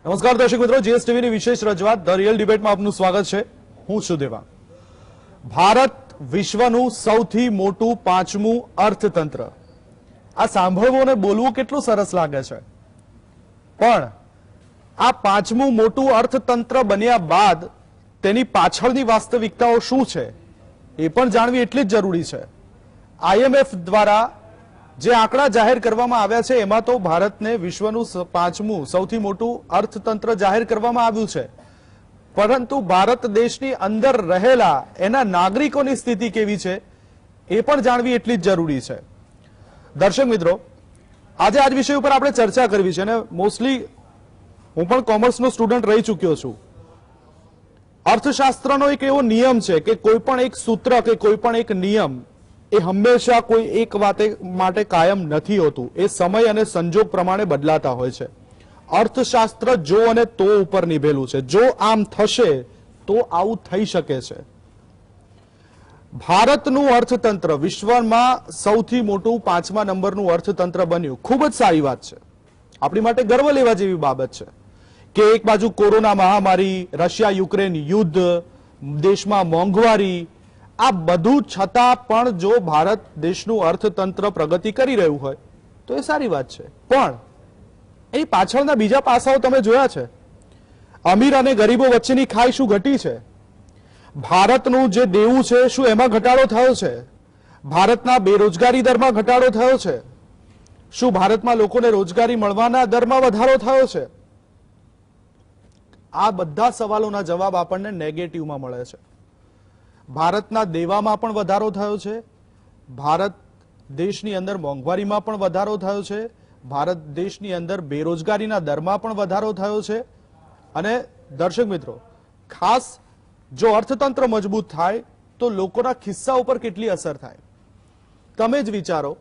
નમસ્કાર દર્શક મિત્રો, જીએસટીવીની વિશેષ રજૂઆત ધ રિયલ ડિબેટમાં આપનું સ્વાગત છે. હું છું દેવાંગ. ભારત વિશ્વનું સૌથી મોટું પાંચમું અર્થતંત્ર. આ સાંભળવું અને બોલવું કેટલું સરસ લાગે છે, પણ આ પાંચમું મોટું અર્થતંત્ર બન્યા બાદ તેની પાછળની વાસ્તવિકતાઓ શું છે એ પણ જાણવી એટલી જ જરૂરી છે. આઈએમએફ દ્વારા જે આંકડા જાહેર કરવામાં આવ્યા છે એમાં તો ભારતને વિશ્વનું પાંચમું સૌથી મોટું અર્થતંત્ર જાહેર કરવામાં આવ્યું છે, પરંતુ ભારત દેશની અંદર રહેલા એના નાગરિકોની સ્થિતિ કેવી છે એ પણ જાણવી એટલી જ જરૂરી છે. દર્શક મિત્રો, આજે આજ વિષય ઉપર આપણે ચર્ચા કરવી છે અને મોસ્ટલી હું પણ કોમર્સનો સ્ટુડન્ટ રહી ચૂક્યો છું. અર્થશાસ્ત્રનો એક એવો નિયમ છે કે કોઈ પણ એક સૂત્ર કે કોઈ પણ એક નિયમ એ હંમેશા કોઈ એક વાત માટે કાયમ નથી હોતું. એ સમય અને સંજોગ પ્રમાણે બદલાતા હોય છે. અર્થશાસ્ત્ર જો અને તો ઉપર નિભેલું છે. જો આમ થશે તો આવું થઈ શકે છે. ભારતનું અર્થતંત્ર વિશ્વમાં સૌથી મોટું 5મા નંબરનું અર્થતંત્ર બન્યું, ખૂબ જ સારી વાત છે. આપણી માટે ગર્વ લેવા જેવી બાબત છે કે એક બાજુ કોરોના મહામારી, રશિયા યુક્રેન યુદ્ધ, દેશમાં મોંઘવારી, આ બધું છતાં પણ જો ભારત દેશનું અર્થતંત્ર પ્રગતિ કરી રહ્યું હોય તો એ સારી વાત છે. પણ એ પાછળના બીજા પાસાઓ તમે જોયા છે. અમીર અને ગરીબો વચ્ચેની ખાઈ શું ઘટી છે? ભારતનું જે દેવું છે શું એમાં ઘટાડો થયો છે? ભારતના બેરોજગારી દરમાં ઘટાડો થયો છે? શું ભારતમાં લોકોને રોજગારી મળવાના દરમાં વધારો થયો છે? આ બધા સવાલોના જવાબ આપણને નેગેટિવમાં મળે છે. ભારતના દેવામાં પણ વધારો થયો છે. ભારત દેશની અંદર મોંઘવારીમાં પણ વધારો થયો છે. ભારત દેશની અંદર બેરોજગારીના દરમાં પણ વધારો થયો છે. અને દર્શક મિત્રો, ખાસ જો અર્થતંત્ર મજબૂત થાય તો લોકોના ખિસ્સા ઉપર કેટલી અસર થાય તમે જ વિચારો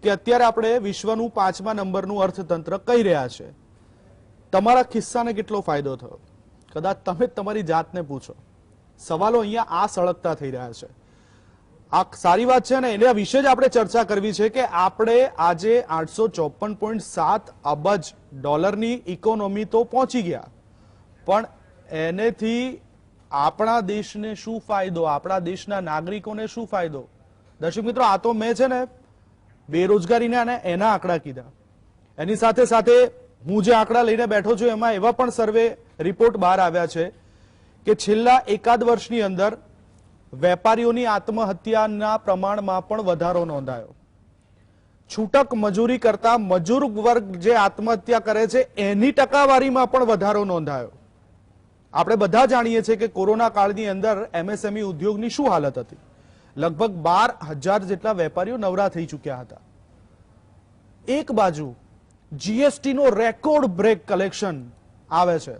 કે અત્યારે આપણે વિશ્વનું 5મા નંબરનું અર્થતંત્ર કહી રહ્યા છે. તમારા ખિસ્સાને કેટલો ફાયદો થયો? કદાચ તમે તમારી જાતને પૂછો. સવાલો અહીંયા આ સળગતા થઈ રહ્યા છે. આ સારી વાત છે અને એના વિશે જ આપણે ચર્ચા કરવી છે કે આપણે આજે 854.7 અબજ ડોલરની ઇકોનોમી તો પહોંચી ગયા, પણ એનેથી આપણા દેશને શું ફાયદો, આપણા દેશના નાગરિકોને શું ફાયદો? દર્શક મિત્રો, આ તો મેં છે ને બેરોજગારીના અને એના આંકડા કીધા. એની સાથે સાથે હું જે આંકડા લઈને બેઠો છું એમાં એવા પણ સર્વે રિપોર્ટ બહાર આવ્યા છે કે છેલ્લા એકાદ વર્ષની અંદર વેપારીઓની આત્મહત્યાના પ્રમાણમાં પણ વધારો નોંધાયો. છૂટક મજૂરી કરતા મજૂર વર્ગ જે આત્મહત્યા કરે છે એની ટકાવારીમાં પણ વધારો નોંધાયો. આપણે બધા જાણીએ છીએ કે કોરોના કાળની અંદર એમએસએમઈ ઉદ્યોગની શું હાલત હતી. લગભગ 12,000 જેટલા વેપારીઓ નવરા થઈ ચૂક્યા હતા. એક બાજુ જીએસટી નો રેકોર્ડ બ્રેક કલેક્શન આવે છે,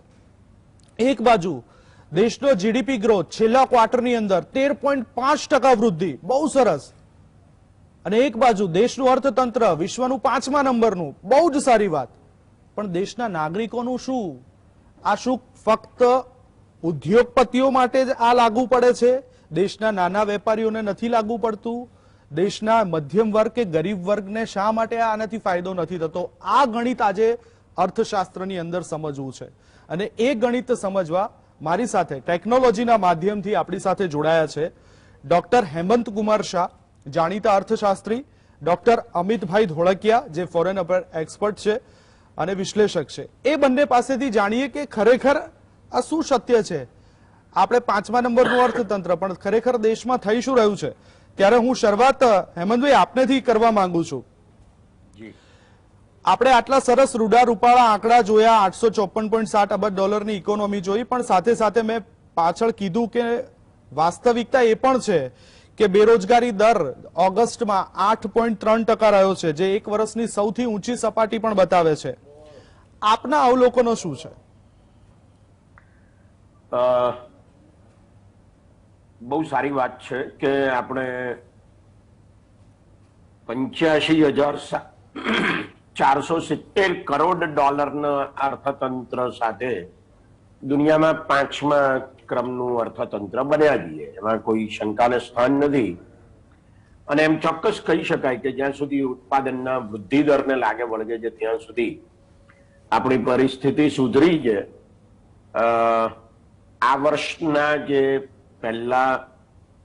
એક બાજુ દેશનો જીડીપી ગ્રોથ છેલ્લા ક્વાર્ટરની અંદર 13.5% વૃદ્ધિ, બહુ સરસ, અને એક બાજુ દેશનું અર્થતંત્ર વિશ્વનું 5મા નંબરનું, બહુ જ સારી વાત. પણ દેશના નાગરિકોનું શું? આ શું ફક્ત ઉદ્યોગપતિઓ માટે જ આ લાગુ પડે છે? દેશના નાના વેપારીઓને નથી લાગુ પડતું? દેશના મધ્યમ વર્ગ કે ગરીબ વર્ગને શા માટે આનાથી ફાયદો નથી થતો? આ ગણિત આજે અર્થશાસ્ત્રની અંદર સમજવું છે. અને એ ગણિત સમજવા મારી સાથે ટેકનોલોજીના માધ્યમથી આપણી સાથે જોડાયા છે ડોક્ટર હેમંત કુમાર શાહ, જાણીતા અર્થશાસ્ત્રી, ડોક્ટર અમિતભાઈ ધોળકિયા, જે ફોરેન અફેર એક્સપર્ટ છે અને વિશ્લેષક છે. એ બંને પાસેથી જાણીએ કે ખરેખર આ શું સત્ય છે. આપણે 5મા નંબરનું અર્થતંત્ર, પણ ખરેખર દેશમાં થઈ શું રહ્યું છે? ત્યારે હું શરૂઆત હેમંતભાઈ આપનેથી કરવા માંગુ છું. આપણે આટલા સરસ રૂડા રૂપાળા આંકડા જોયા, 854.7 અબજ ડોલરની ઇકોનોમી જોઈ, પણ સાથે સાથે મેં પાછળ કીધું કે વાસ્તવિકતા એ પણ છે કે બેરોજગારી દર ઓગસ્ટમાં 8.3% રહ્યો છે, જે એક વર્ષની સૌથી ઊંચી સપાટી પણ બતાવે છે. આપના અવલોકનો શું છે? બહુ સારી વાત છે કે આપણે 85,470 કરોડ ડોલરના અર્થતંત્ર સાથે દુનિયામાં 5મા ક્રમનું અર્થતંત્ર બન્યા છીએ, એમાં કોઈ શંકાને સ્થાન નથી. અને એમ ચોક્કસ કહી શકાય કે જ્યાં સુધી ઉત્પાદનના વૃદ્ધિ દરને લાગે વળગે છે ત્યાં સુધી આપણી પરિસ્થિતિ સુધરી છે. આ વર્ષના જે પહેલા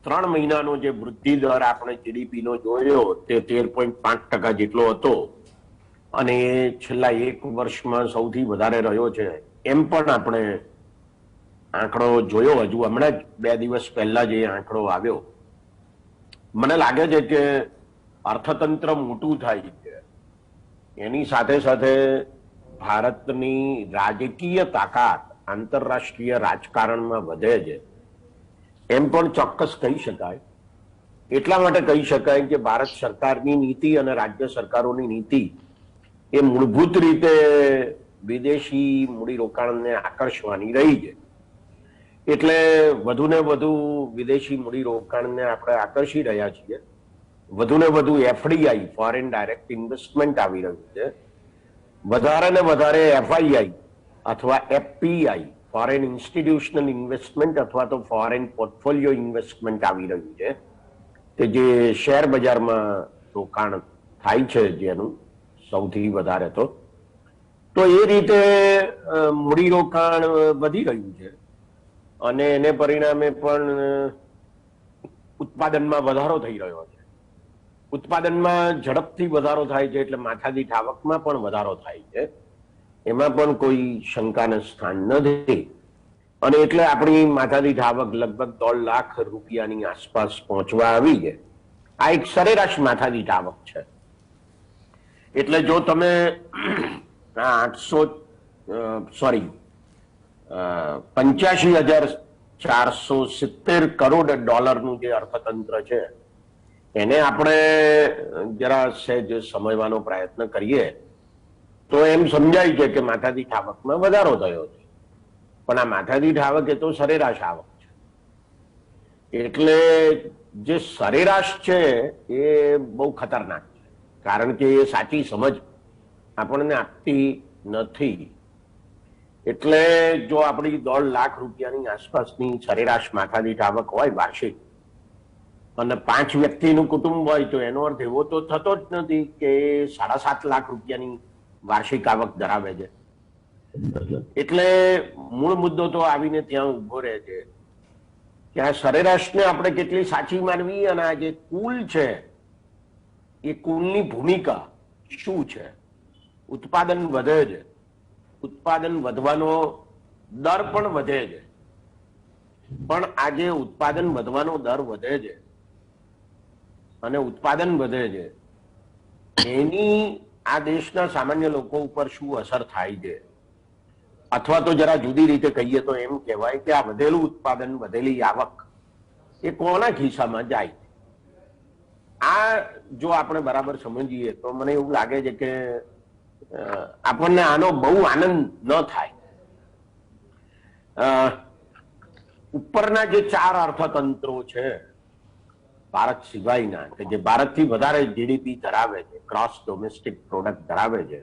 3 મહિનાનો જે વૃદ્ધિ દર આપણે જીડીપી નો જોયો તે 13.5% જેટલો હતો અને એ છેલ્લા 1 વર્ષમાં સૌથી વધારે રહ્યો છે એમ પણ આપણે આંકડો જોયો. હજુ હમણાં જ 2 દિવસ પહેલા જે આંકડો આવ્યો, મને લાગે છે કે અર્થતંત્ર મોટું થાય છે એની સાથે સાથે ભારતની રાજકીય તાકાત આંતરરાષ્ટ્રીય રાજકારણમાં વધે છે એમ પણ ચોક્કસ કહી શકાય. એટલા માટે કહી શકાય કે ભારત સરકારની નીતિ અને રાજ્ય સરકારોની નીતિ એ મૂળભૂત રીતે વિદેશી મૂડીરોકાણને આકર્ષવાની રહી છે. એટલે વધુને વધુ વિદેશી મૂડીરોકાણને આપણે આકર્ષી રહ્યા છીએ. વધુને વધુ એફડીઆઈ ફોરેન ડાયરેક્ટ ઇન્વેસ્ટમેન્ટ આવી રહ્યું છે. વધારે ને વધારે એફઆઈઆઈ અથવા એફપીઆઈ ફોરેન ઇન્સ્ટિટ્યુશનલ ઇન્વેસ્ટમેન્ટ અથવા તો ફોરેન પોર્ટફોલિયો ઇન્વેસ્ટમેન્ટ આવી રહ્યું છે કે જે શેર બજારમાં રોકાણ થાય છે જેનું સૌથી વધારે તો એ રીતે મૂડીરોકાણ વધી રહ્યું છે અને એને પરિણામે પણ ઉત્પાદનમાં વધારો થઈ રહ્યો છે. ઉત્પાદનમાં ઝડપથી વધારો થાય છે એટલે માથાદીઠ આવકમાં પણ વધારો થાય છે, એમાં પણ કોઈ શંકાને સ્થાન નથી. અને એટલે આપણી માથાદીઠ આવક લગભગ 1.5 લાખ રૂપિયાની આસપાસ પહોંચવા આવી છે. આ એક સરેરાશ માથાદીઠ આવક છે. એટલે જો તમે 85,470 કરોડ ડોલરનું જે અર્થતંત્ર છે એને આપણે જરા સહેજ સમજવાનો પ્રયત્ન કરીએ તો એમ સમજાય છે કે માથાદીઠ આવકમાં વધારો થયો છે. પણ આ માથાદીઠ આવક એ તો સરેરાશ આવક છે. એટલે જે સરેરાશ છે એ બહુ ખતરનાક છે, કારણ કે એ સાચી સમજ આપણને આપતી નથી. એટલે જો આપણી 1.5 લાખ રૂપિયાની આસપાસની સરેરાશ માથાદીઠ આવક હોય વાર્ષિક અને 5 વ્યક્તિનું કુટુંબ હોય તો એનો અર્થ એવો તો થતો જ નથી કે 7.5 લાખ રૂપિયાની વાર્ષિક આવક ધરાવે છે. એટલે મૂળ મુદ્દો તો આવીને ત્યાં ઉભો રહે છે કે આ સરેરાશને આપણે કેટલી સાચી માનવી અને આ જે કુલ છે એ કુલની ભૂમિકા શું છે. ઉત્પાદન વધે છે, ઉત્પાદન વધવાનો દર પણ વધે છે, પણ આજે ઉત્પાદન વધવાનો દર વધે છે અને ઉત્પાદન વધે છે એની આ દેશના સામાન્ય લોકો ઉપર શું અસર થાય છે, અથવા તો જરા જુદી રીતે કહીએ તો એમ કહેવાય કે આ વધેલું ઉત્પાદન વધેલી આવક એ કોના ખિસ્સામાં જાય. આ જો આપણે બરાબર સમજીએ તો મને એવું લાગે છે કે આપણને આનો બહુ આનંદ ન થાય. ઉપરના જે 4 અર્થતંત્રો છે ભારત સિવાયના કે જે ભારતથી વધારે જીડીપી ધરાવે છે, ક્રોસ ડોમેસ્ટિક પ્રોડક્ટ ધરાવે છે,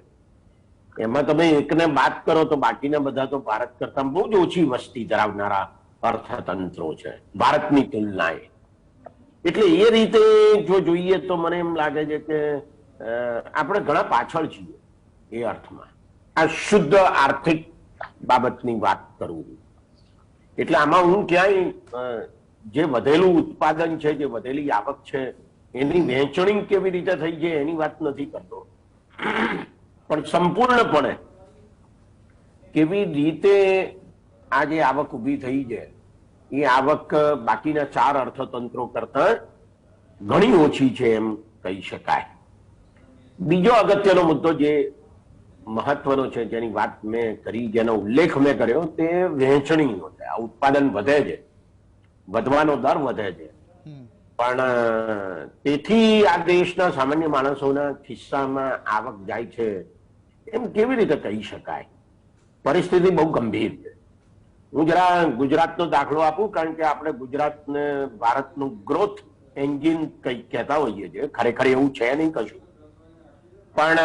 એમાં તમે એકને બાદ કરો તો બાકીના બધા તો ભારત કરતા બહુ જ ઓછી વસ્તી ધરાવનારા અર્થતંત્રો છે ભારતની તુલનાએ. એટલે એ રીતે જો જોઈએ તો મને એમ લાગે છે કે આપણે ઘણા પાછળ છીએ એ અર્થમાં. આ શુદ્ધ આર્થિક બાબતની વાત કરું એટલે આમાં હું ક્યાંય જે વધેલું ઉત્પાદન છે, જે વધેલી આવક છે એની વહેંચણી કેવી રીતે થઈ છે એની વાત નથી કરતો, પણ સંપૂર્ણપણે કેવી રીતે આ જે આવક ઊભી થઈ છે એ આવક બાકીના 4 અર્થતંત્રો કરતા ઘણી ઓછી છે એમ કહી શકાય. બીજો અગત્યનો મુદ્દો જે મહત્વનો છે, જેની વાત મેં કરી, જેનો ઉલ્લેખ મેં કર્યો, તે વહેંચણીનો છે. આ ઉત્પાદન વધે છે, વધવાનો દર વધે છે, પણ તેથી આ દેશના સામાન્ય માણસોના ખિસ્સામાં આવક જાય છે એમ કેવી રીતે કહી શકાય. પરિસ્થિતિ બહુ ગંભીર છે. હું જરા ગુજરાતનો દાખલો આપું, કારણ કે આપણે ગુજરાતને ભારતનું ગ્રોથ એન્જિન કઈ કહેતા હોઈએ છીએ. ખરેખર એવું છે નહીં કશું, પણ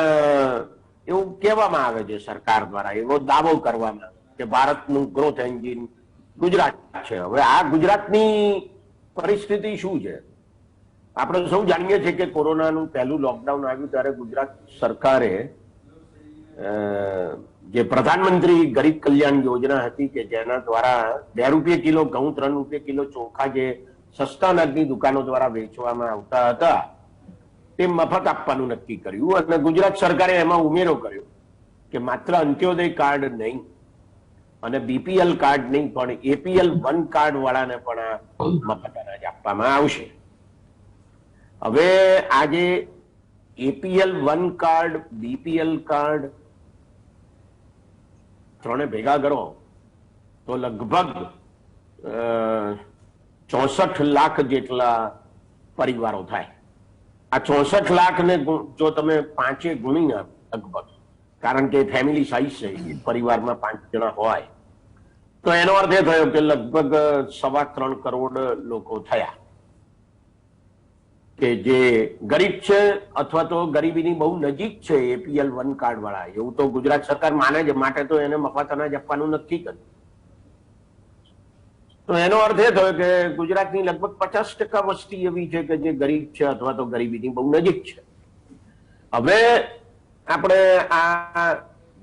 એવું કહેવામાં આવે છે સરકાર દ્વારા, એવો દાવો કરવામાં કે ભારતનું ગ્રોથ એન્જિન ગુજરાત છે. હવે આ ગુજરાતની પરિસ્થિતિ શું છે આપણે સૌ જાણીએ છીએ કે કોરોનાનું પહેલું લોકડાઉન આવ્યું ત્યારે ગુજરાત સરકારે જે પ્રધાનમંત્રી ગરીબ કલ્યાણ યોજના હતી કે જેના દ્વારા 2 રૂપિયા કિલો ઘઉં, 3 રૂપિયા કિલો ચોખા જે સસ્તા અનાજની દુકાનો દ્વારા વેચવામાં આવતા હતા તે મફત આપવાનું નક્કી કર્યું. અને ગુજરાત સરકારે એમાં ઉમેરો કર્યો કે માત્ર અંત્યોદય કાર્ડ નહીં અને બીપીએલ કાર્ડ નહીં પણ એપીએલ 1 કાર્ડ વાળાને પણ આ મફત અનાજ આપવામાં આવશે. હવે આજે એપીએલ 1 કાર્ડ, બીપીએલ કાર્ડ ત્રણે ભેગા કરો તો લગભગ 64 લાખ જેટલા પરિવારો થાય. આ 64 લાખ ને જો તમે 5 ગુણી ના લગભગ, કારણ કે ફેમિલી સાઈઝ છે, પરિવારમાં 5 જણા હોય તો એનો અર્થ એ થયો કે લગભગ 3.25 કરોડ લોકો થયા કે જે ગરીબ છે અથવા તો ગરીબીની બહુ નજીક છે એપીએલ 1 કાર્ડ વાળા. એવું તો ગુજરાત સરકાર માને છે, માટે તો એને મફત અનાજ આપવાનું નક્કી કર્યું. તો એનો અર્થ એ થયો કે ગુજરાતની લગભગ 50% વસ્તી એવી છે કે જે ગરીબ છે અથવા તો ગરીબીની બહુ નજીક છે. હવે આપણે આ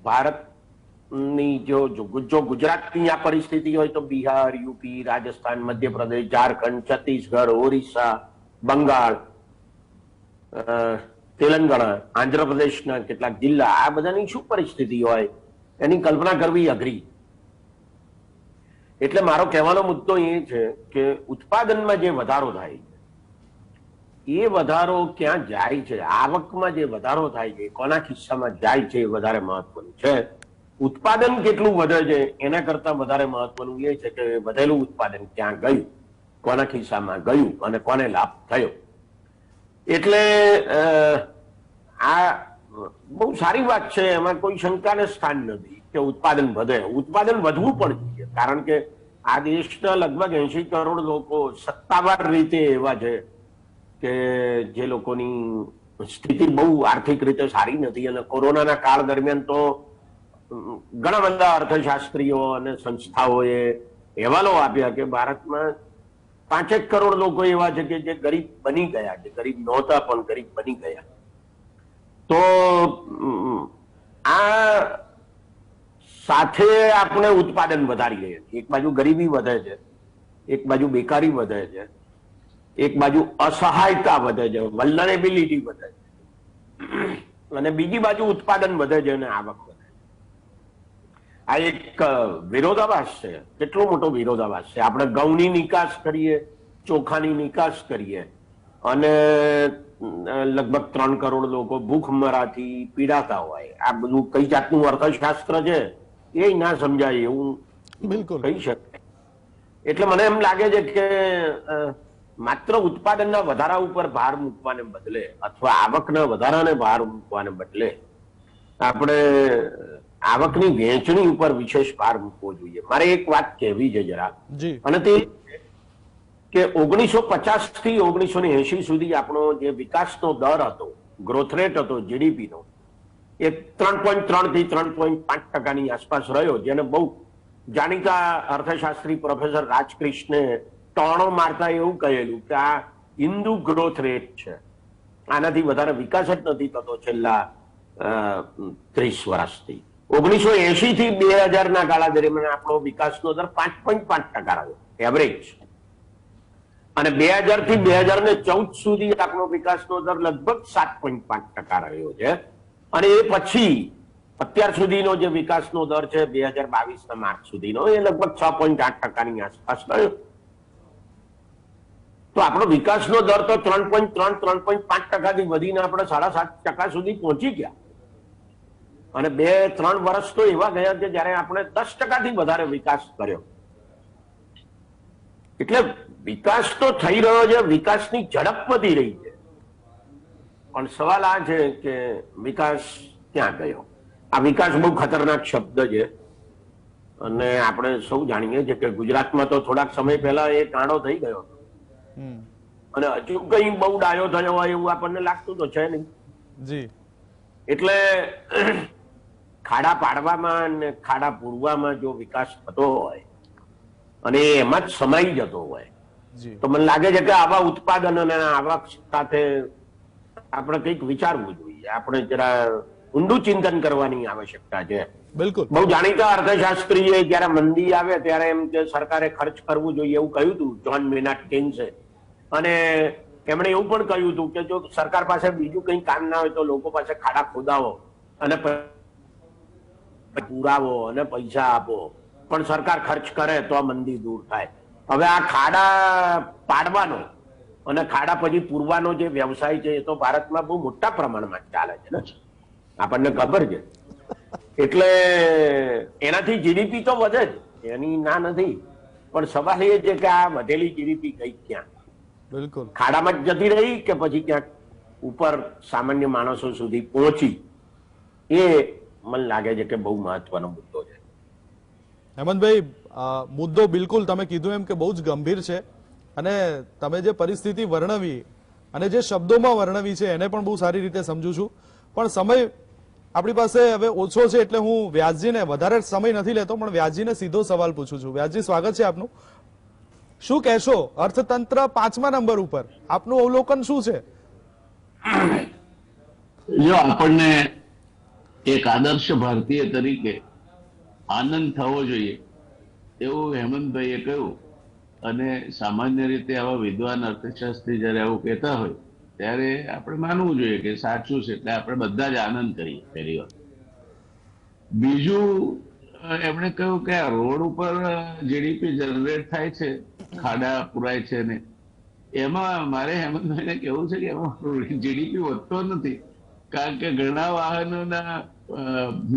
ભારતની જો ગુજરાતની આ પરિસ્થિતિ હોય તો બિહાર, યુપી, રાજસ્થાન, મધ્યપ્રદેશ, ઝારખંડ, છત્તીસગઢ, ઓરિસ્સા, બંગાળ, તેલંગાણા, આંધ્રપ્રદેશના કેટલાક જિલ્લા, આ બધાની શું પરિસ્થિતિ હોય એની કલ્પના કરવી અઘરી. એટલે મારો કહેવાનો મુદ્દો એ છે કે ઉત્પાદનમાં જે વધારો થાય છે એ વધારો ક્યાં જાય છે, આવકમાં જે વધારો થાય છે કોના ખિસ્સામાં જાય છે એ વધારે મહત્વનું છે. ઉત્પાદન કેટલું વધે છે એના કરતા વધારે મહત્વનું એ છે કે વધેલું ઉત્પાદન ક્યાં ગયું, કોના ખિસ્સામાં ગયું અને કોને લાભ થયો. એટલે આ બહુ સારી વાત છે, એમાં કોઈ શંકાને સ્થાન નથી કે ઉત્પાદન વધે. ઉત્પાદન વધવું પણ જોઈએ, કારણ કે આ દેશના લગભગ 80 કરોડ લોકો સત્તાવાર રીતે એવા છે કે જે લોકોની સ્થિતિ બહુ આર્થિક રીતે સારી નથી. અને કોરોનાના કાળ દરમિયાન તો ઘણા બધા અર્થશાસ્ત્રીઓ અને સંસ્થાઓએ અહેવાલો આપ્યા કે ભારતમાં 5 કરોડ લોકો એવા છે કે જે ગરીબ બની ગયા છે, ગરીબ નહોતા પણ ગરીબ બની ગયા. તો આ સાથે આપણે ઉત્પાદન વધારી રહ્યા છીએ. એક બાજુ ગરીબી વધે છે, એક બાજુ બેકારી વધે છે, એક બાજુ અસહાયતા વધે છે, વલ્નરેબિલિટી વધે છે, અને બીજી બાજુ ઉત્પાદન વધે છે અને આવક વધે છે. આ એક વિરોધાભાસ છે, કેટલો મોટો વિરોધાભાસ છે. આપણે ઘઉંની નિકાસ કરીએ, ચોખાની નિકાસ કરીએ અને લગભગ 3 કરોડ લોકો ભૂખમરાથી પીડાતા હોય. આ બધું કઈ જાતનું અર્થશાસ્ત્ર છે એ ના સમજાય એવું બિલકુલ કહી શકાય. એટલે મને એમ લાગે છે કે માત્ર ઉત્પાદનના વધારા ઉપર ભાર મૂકવાને બદલે અથવા આવકના વધારાને ભાર મૂકવાને બદલે આપણે આવકની વહેંચણી ઉપર વિશેષ ભાર મૂકવો જોઈએ. મારે એક વાત કહેવી છે જરા, અને તે કે 1950 થી 1980 સુધી આપણો જે વિકાસનો દર હતો, ગ્રોથ રેટ હતો જીડીપીનો, એ 3.3 થી 3.5% આસપાસ રહ્યો, જેને બહુ જાણીતા અર્થશાસ્ત્રી પ્રોફેસર રાજકૃષ્ણે ટોણો મારતા એવું કહેલું કે આ હિન્દુ ગ્રોથ રેટ છે, આનાથી વધારે વિકાસ જ નથી થતો છેલ્લા 30 વર્ષથી. 1980 થી 2000 ના ગાળા દરમિયાન આપણો વિકાસનો દર 5.5% રહ્યો એવરેજ, અને 2000 થી 2014 સુધી આપણો વિકાસનો દર લગભગ 7.5% રહ્યો છે. અને એ પછી અત્યાર સુધીનો જે વિકાસનો દર છે 2022 માર્ચ સુધીનો, એ લગભગ 6.8% આસપાસ રહ્યો. તો આપણો વિકાસનો દર તો 3.5% થી વધીને આપણે 7.5% સુધી પહોંચી ગયા. અને 2-3 વર્ષ તો એવા ગયા કે જયારે આપણે 10% થી વધારે વિકાસ કર્યો. એટલે વિકાસ તો થઈ રહ્યો છે, વિકાસની ઝડપ વધી રહી છે, પણ સવાલ આ છે કે વિકાસ ક્યાં ગયો. આ વિકાસ બહુ ખતરનાક શબ્દ છે અને આપણે સૌ જાણીએ છીએ કે ગુજરાતમાં તો થોડાક સમય પહેલા એ કાંડો થઈ ગયો અને હજુ કઈ બહુ ડાયો થયો હોય એવું આપણને લાગતું તો છે નહીં. જી એટલે ખાડા પાડવામાં અને ખાડા પૂરવામાં જો વિકાસ થતો હોય અને એમાં જ સમાઈ જતો હોય તો મને લાગે છે કે આવા ઉત્પાદન અને આવક સાથે આપણે કંઈક વિચારવું જોઈએ. આપણે જરા ઊંડું ચિંતન કરવાની આવશ્યકતા છે. બિલકુલ. બહુ જાણીતા અર્થશાસ્ત્રીએ જયારે મંદી આવે ત્યારે એમ કે સરકારે ખર્ચ કરવું જોઈએ એવું કહ્યું હતું, જ્હોન મેનાર્ડ કેન્સે. અને એમણે એવું પણ કહ્યું હતું કે જો સરકાર પાસે બીજું કંઈ કામ ના હોય તો લોકો પાસે ખાડા ખોદાવો અને પુરાવો અને પૈસા આપો, પણ સરકાર ખર્ચ કરે તો આ મંદી દૂર થાય. હવે આ ખાડા પાડવાનો અને ખાડા પછી પૂરવાનો જે વ્યવસાય છે એ તો ભારતમાં બહુ મોટા પ્રમાણમાં ચાલે છે ને, આપણને ખબર છે. એટલે એનાથી જીડીપી તો વધે જ, એની ના નથી, પણ સવાલ એ છે કે આ વધેલી જીડીપી કઈ ક્યાં? બિલકુલ. ખાડામાં જ જતી રહી કે પછી ક્યાંક ઉપર સામાન્ય માણસો સુધી પહોંચી? એ મને લાગે છે કે બહુ મહત્વનો મુદ્દો છે. હેમંતભાઈ, મુદ્દો બિલકુલ તમે કીધું એમ કે બહુ જ ગંભીર છે, અને તમે જે પરિસ્થિતિ વર્ણવી અને જે શબ્દોમાં વર્ણવી છે એને પણ બહુ સારી રીતે સમજુ છું. પણ સમય આપણી પાસે હવે ઓછો છે એટલે હું વ્યાસજીને વધારે સમય નથી લેતો, પણ વ્યાસજીને સીધો સવાલ પૂછું છું. વ્યાસજી, સ્વાગત છે આપનું. શું કહેશો અર્થતંત્ર 5મા નંબર ઉપર, આપનું અવલોકન શું છે? જો આપણને એક આદર્શ ભારતીય તરીકે આનંદ થવો જોઈએ એવું હેમંતભાઈએ કહ્યું, અને સામાન્ય રીતે આવા વિદ્વાન અર્થશાસ્ત્રી જયારે આવું કહેતા હોય ત્યારે આપણે માનવું જોઈએ કે સાચું છે, એટલે આપણે બધા જ આનંદ કરીએ. પહેલી વાત. બીજું, એમણે કહ્યું કે આ રોડ ઉપર જીડીપી જનરેટ થાય છે, ખાડા પુરાય છે ને, એમાં મારે હેમંતભાઈને કેવું છે કે એમાં જીડીપી વધતો નથી, કારણ કે ઘણા વાહનોના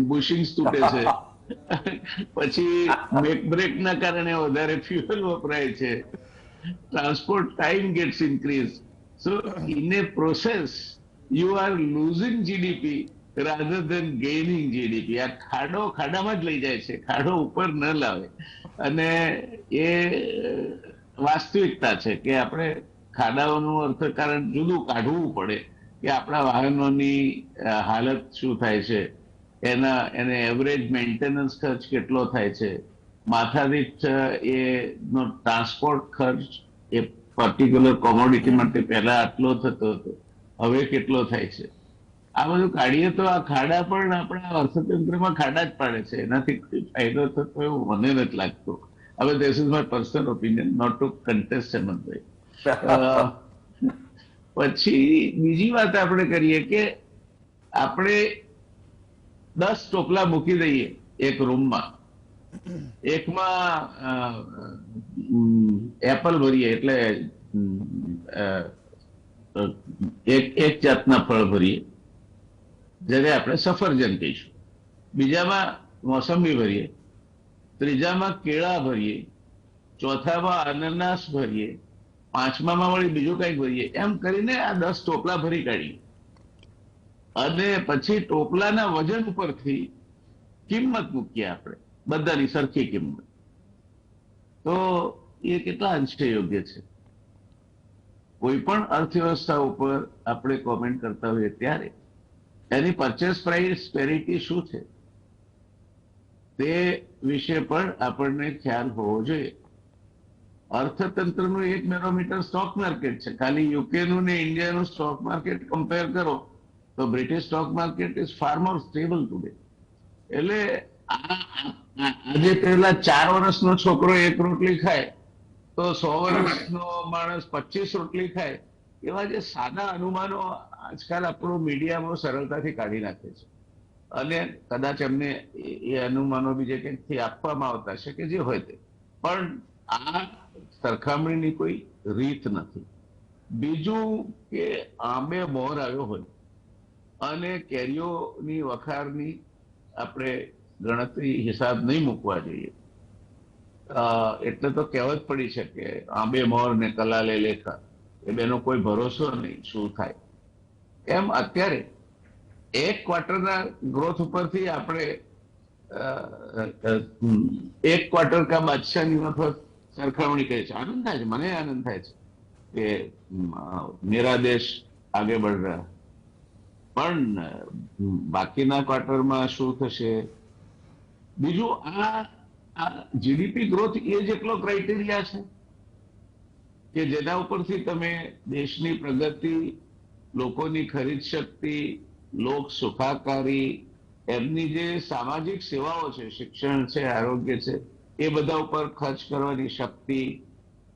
બુશિંગ્સ તૂટે છે, પછી બ્રેક ના કારણે વધારે ફ્યુઅલ વપરાય છે, transport time gets increase. So in a process you are losing GDP rather than gaining GDP. આ ખાડામાં જ લઈ જાય છે, ખાડો ઉપર ન લાવે. અને એ વાસ્તવિકતા છે કે આપણે ખાડાઓનું અર્થકારણ જુદું કાઢવું પડે કે આપણા વાહનોની હાલત શું થાય છે, એને એવરેજ મેન્ટેનન્સ ખર્ચ કેટલો થાય છે, માથાદીઠ એનો ટ્રાન્સપોર્ટ ખર્ચ એ પર્ટિક્યુલર કોમોડિટી માટે પહેલા આટલો થતો હતો, હવે કેટલો થાય છે. આ બધું કાઢીએ તો આ ખાડા પણ આપણા અર્થતંત્રમાં ખાડા જ પાડે છે, એનાથી ફાયદો થતો એવું મને નથી લાગતું. હવે this is my personal opinion, not to contest હેમંતભાઈ. પછી બીજી વાત આપણે કરીએ કે આપણે 10 ટોપલા મૂકી દઈએ એક રૂમમાં, એકમાં એપલ ભરીએ એટલે એક જાતના ફળ ભરીએ, જ્યારે આપણે સફરજન કહીશું, બીજામાં મોસંબી ભરીએ, ત્રીજામાં કેળા ભરીએ, ચોથામાં અનનસ ભરીએ, પાંચમામાં વળી બીજું કંઈક ભરીએ, એમ કરીને આ 10 ટોપલા ભરી કાઢીએ. અને પછી ટોપલાના વજન ઉપરથી કિંમત મૂકીએ આપણે, બધાની સરખી કિંમત. તો એ કેટલા અંશે યોગ્ય છે? કોઈ પણ અર્થવ્યવસ્થા ઉપર આપણે કોમેન્ટ કરતા હોઈએ ત્યારે એની પરચેસ પ્રાઇસ પેરિટી શું છે તે વિશે પણ આપણને ખ્યાલ હોવો જોઈએ. અર્થતંત્રનું એક બેરોમીટર સ્ટોક માર્કેટ છે. ખાલી યુકેનું ને ઇન્ડિયાનું સ્ટોક માર્કેટ કમ્પેર કરો તો British stock market is far more stable today. એટલે આજે પહેલા 4 વર્ષનો છોકરો 1 રોટલી ખાય તો 100 વર્ષનો માણસ 25 રોટલી ખાય, એવા જે સાદા અનુમાનો આજકાલ આપણું મીડિયામાં સરળતાથી કાઢી નાખે છે. અને કદાચ એમને એ અનુમાનો બીજે કંઈકથી આપવામાં આવતા છે કે જે હોય તે, પણ આ સરખામણીની કોઈ રીત નથી. બીજું કે આંબે મોર આવ્યો હોય અને કેરીઓની વખારની આપણે ગણતરી હિસાબ નહીં મૂકવા જોઈએ. એટલે તો કહેવત પડી છે કે આંબે મોર ને કલાલે લેખા, એ બેનો કોઈ ભરોસો નહીં શું થાય. એમ અત્યારે એક ક્વાર્ટરના ગ્રોથ ઉપરથી આપણે 1 ક્વાર્ટર કા બાદશાહની વખત સરખામણી કરી છે. આનંદ થાય છે, મને આનંદ થાય છે કે મેરા દેશ આગે બઢ રહા. પણ બાકીના ક્વાર્ટરમાં શું થશે? બીજું, આ જીડીપી ગ્રોથ એ જ એકલો ક્રાઇટેરિયા છે કે જેના ઉપરથી તમે દેશની પ્રગતિ, લોકોની ખરીદ શક્તિ, લોક સુખાકારી, એમની જે સામાજિક સેવાઓ છે, શિક્ષણ છે, આરોગ્ય છે, એ બધા ઉપર ખર્ચ કરવાની શક્તિ,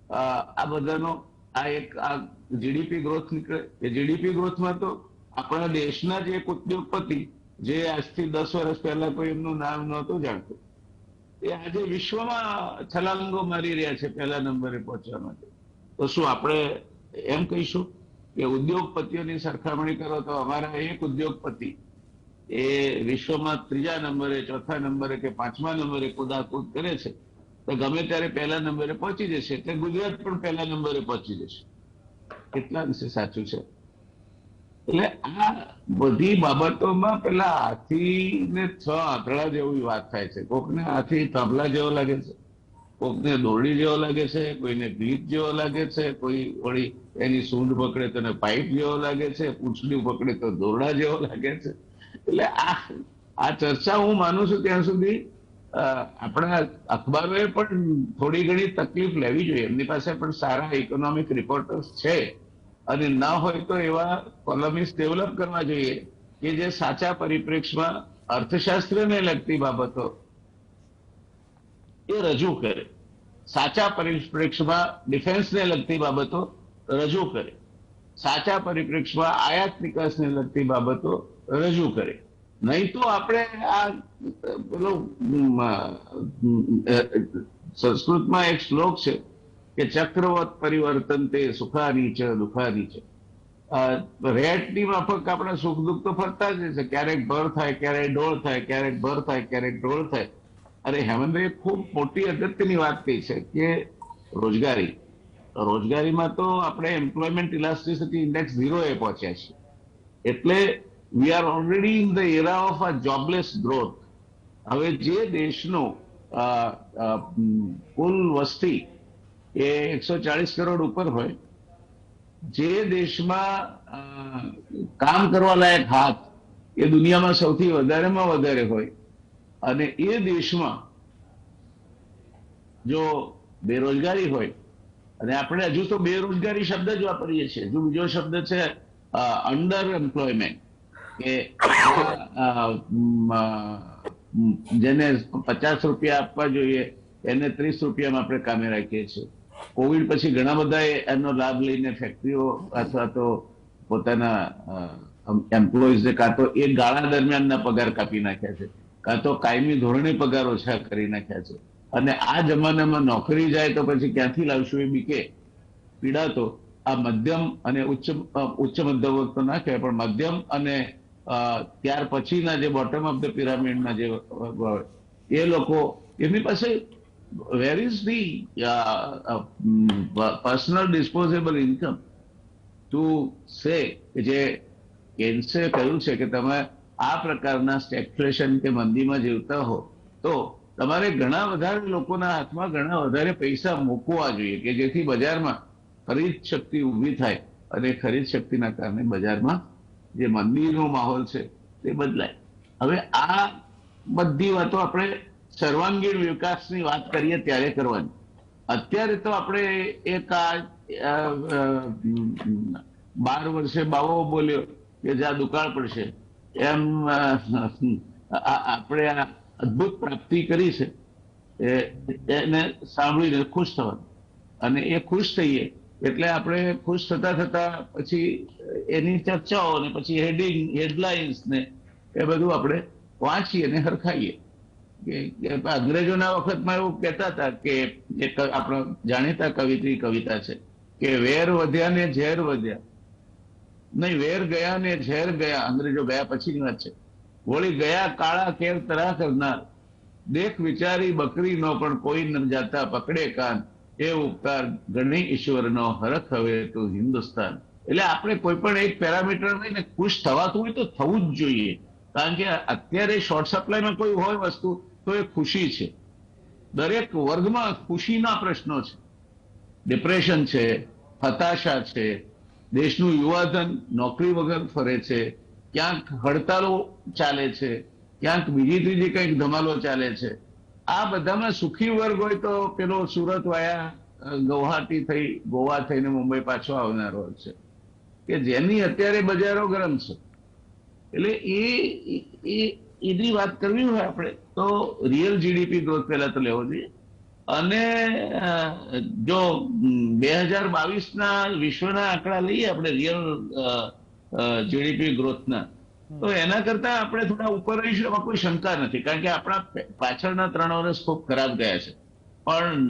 આ બધાનો આ એક આ જીડીપી ગ્રોથ નીકળે. એ જીડીપી ગ્રોથમાં તો આપણા દેશના જ એક ઉદ્યોગપતિ, જે આજથી 10 વર્ષ પહેલા કોઈ એમનું નામ નહોતું જાણતું, એ આજે વિશ્વમાં છલાંગો મારી રહ્યા છે પહેલા નંબરે પહોંચવા માટે. તો શું આપણે એમ કહીશું કે ઉદ્યોગપતિઓની સરખામણી કરો તો અમારા એક ઉદ્યોગપતિ એ વિશ્વમાં 3જા નંબરે, 4થા નંબરે કે 5મા નંબરે કુદાકુદ કરે છે, તો ગમે ત્યારે પહેલા નંબરે પહોંચી જશે, એટલે ગુજરાત પણ પહેલા નંબરે પહોંચી જશે. કેટલા અંશે સાચું છે? એટલે આ બધી બાબતોમાં પેલા હાથીને 6 આંકડા જેવી વાત થાય છે. કોકને હાથી તબલા જેવો લાગે છે, કોકને દોરડી જેવો લાગે છે, કોઈને ભીત જેવો લાગે છે, કોઈ વળી એની સૂંઢ પકડે તો એને પાઇપ જેવો લાગે છે, પૂંછડી પકડે તો દોરડા જેવો લાગે છે. એટલે આ ચર્ચા હું માનું છું ત્યાં સુધી આપણા અખબારોએ પણ થોડી ઘણી તકલીફ લેવી જોઈએ. એમની પાસે પણ સારા ઇકોનોમિક રિપોર્ટર્સ છે, અને ના હોય તો એવા કોલમિસ્ટ ડેવલપ કરવા જોઈએ કે જે સાચા પરિપ્રેક્ષમાં અર્થશાસ્ત્રને લગતી બાબતો એ રજૂ કરે, સાચા પરિપ્રેક્ષમાં ડિફેન્સને લગતી બાબતો રજૂ કરે, સાચા પરિપ્રેક્ષમાં આયાત નિકાસને લગતી બાબતો રજૂ કરે. નહીં તો આપણે આ પેલો સંસ્કૃતમાં એક શ્લોક છે કે ચક્રવત પરિવર્તન તે સુખાની છે દુખાની છે. રેટની માફક આપણા સુખ દુઃખ તો ફરતા જ છે. ક્યારેક ભર થાય, ક્યારેક ડોળ થાય, ક્યારેક ભર થાય, ક્યારેક ડોળ થાય. અરે હેમંતભાઈ ખૂબ મોટી અગત્યની વાત કહી છે કે રોજગારીમાં તો આપણે એમ્પ્લોયમેન્ટ ઇલાસ્ટિસિટી ઇન્ડેક્સ 0 એ પહોંચ્યા છીએ. એટલે we are already in the era of a jobless growth. હવે જે દેશનો કુલ વસ્તી એ 140 કરોડ ઉપર હોય, જે દેશમાં કામ કરવા લાયક હાથ એ દુનિયામાં સૌથી વધારેમાં વધારે હોય, અને એ દેશમાં જો બેરોજગારી હોય, અને આપણે હજુ તો બેરોજગારી શબ્દ જ વાપરીએ છીએ, હજુ બીજો શબ્દ છે અંડર એમ્પ્લોયમેન્ટ, કે જેને 50 રૂપિયા આપવા જોઈએ એને 30 રૂપિયામાં આપણે કામે રાખીએ છીએ. કોવિડ પછી ઘણા બધા એનો લાભ લઈને ફેક્ટરીઓ અથવા તો પોતાના એમ્પ્લોઈઝને કાં તો એ ગાળા દરમિયાનના પગાર કાપી નાખ્યા છે, કાં તો કાયમી ધોરણે પગાર ઓછા કરી નાખ્યા છે. અને આ જમાનામાં નોકરી જાય તો પછી ક્યાંથી લાવશું એ બીકે પીડાતો આ મધ્યમ અને ઉચ્ચ મધ્યમ વર્ગ તો ના કહેવાય, પણ મધ્યમ અને ત્યાર પછીના જે બોટમ ઓફ ધ પિરામિડના જે એ લોકો, એમની પાસે where is the personal disposable income to say, જે કેન્સે કહ્યું છે કે તમે આ પ્રકારના સ્ટેગ્ફ્લેશન કે મંદીમાં જીવતા હો તો તમારે ઘણા વધારે લોકોના હાથમાં ઘણા વધારે પૈસા મૂકવા જોઈએ કે જેથી બજારમાં ખરીદ શક્તિ ઊભી થાય, અને ખરીદ શક્તિના કારણે બજારમાં જે મંદીનો માહોલ છે તે બદલાય. હવે આ બધી વાતો આપણે સર્વાંગીણ વિકાસની વાત કરીએ ત્યારે કરવાની. અત્યારે તો આપણે એક 12 વર્ષે બાવો બોલ્યો કે જ્યાં દુકાળ પડશે, એમ આપણે આ અદભુત પ્રાપ્તિ કરી છે એને સાંભળીને ખુશ થવાનું, અને એ ખુશ થઈએ એટલે આપણે ખુશ થતા થતા પછી એની ચર્ચાઓ ને પછી હેડલાઇન્સ ને એ બધું આપણે વાંચીએ ને હરખાઈએ. અંગ્રેજોના વખતમાં એવું કહેતા હતા કે એક આપણો જાણીતા કવિતા છે કે વેર વધ્યા ને ઝેર વધ્યા, નહીં વેર ગયા ને ઝેર ગયા, અંગ્રેજો ગયા પછીની વાત છે. વળી ગયા કાળા કેર તરા કરનાર, દેખ વિચારી બકરી નો પણ કોઈ ન જાતા પકડે કાન, એ ઉપકાર ગણી ઈશ્વરનો હરખ હવે તો હિન્દુસ્તાન. એટલે આપણે કોઈ પણ એક પેરામીટર લઈને ખુશ થવાતું હોય તો થવું જ જોઈએ, કારણ કે અત્યારે શોર્ટ સપ્લાયમાં કોઈ હોય વસ્તુ તો એ ખુશી છે. દરેક વર્ગમાં ખુશીના પ્રશ્નો છે. ડિપ્રેશન છે, હતાશા છે, દેશનું યુવાધન નોકરી વગર ફરે છે, ક્યાંક હડતાલો ચાલે છે, ક્યાંક બીજી ત્રીજી કંઈક ધમાલો ચાલે છે. આ બધામાં સુખી વર્ગ હોય તો પેલો સુરત વાયા ગુવાહાટી થઈ ગોવા થઈને મુંબઈ પાછો આવનારો છે, કે જેની અત્યારે બજારો ગરમ છે, એટલે એની વાત કરવી હોય આપણે તો રિયલ જીડીપી ગ્રોથ પહેલા તો લેવો જોઈએ. અને જો 2022 વિશ્વના આંકડા લઈએ આપણે રિયલ જીડીપી ગ્રોથના, તો એના કરતા આપણે થોડા ઉપર રહીશું એમાં કોઈ શંકા નથી, કારણ કે આપણા પાછળના 3 વર્ષ ખૂબ ખરાબ ગયા છે. પણ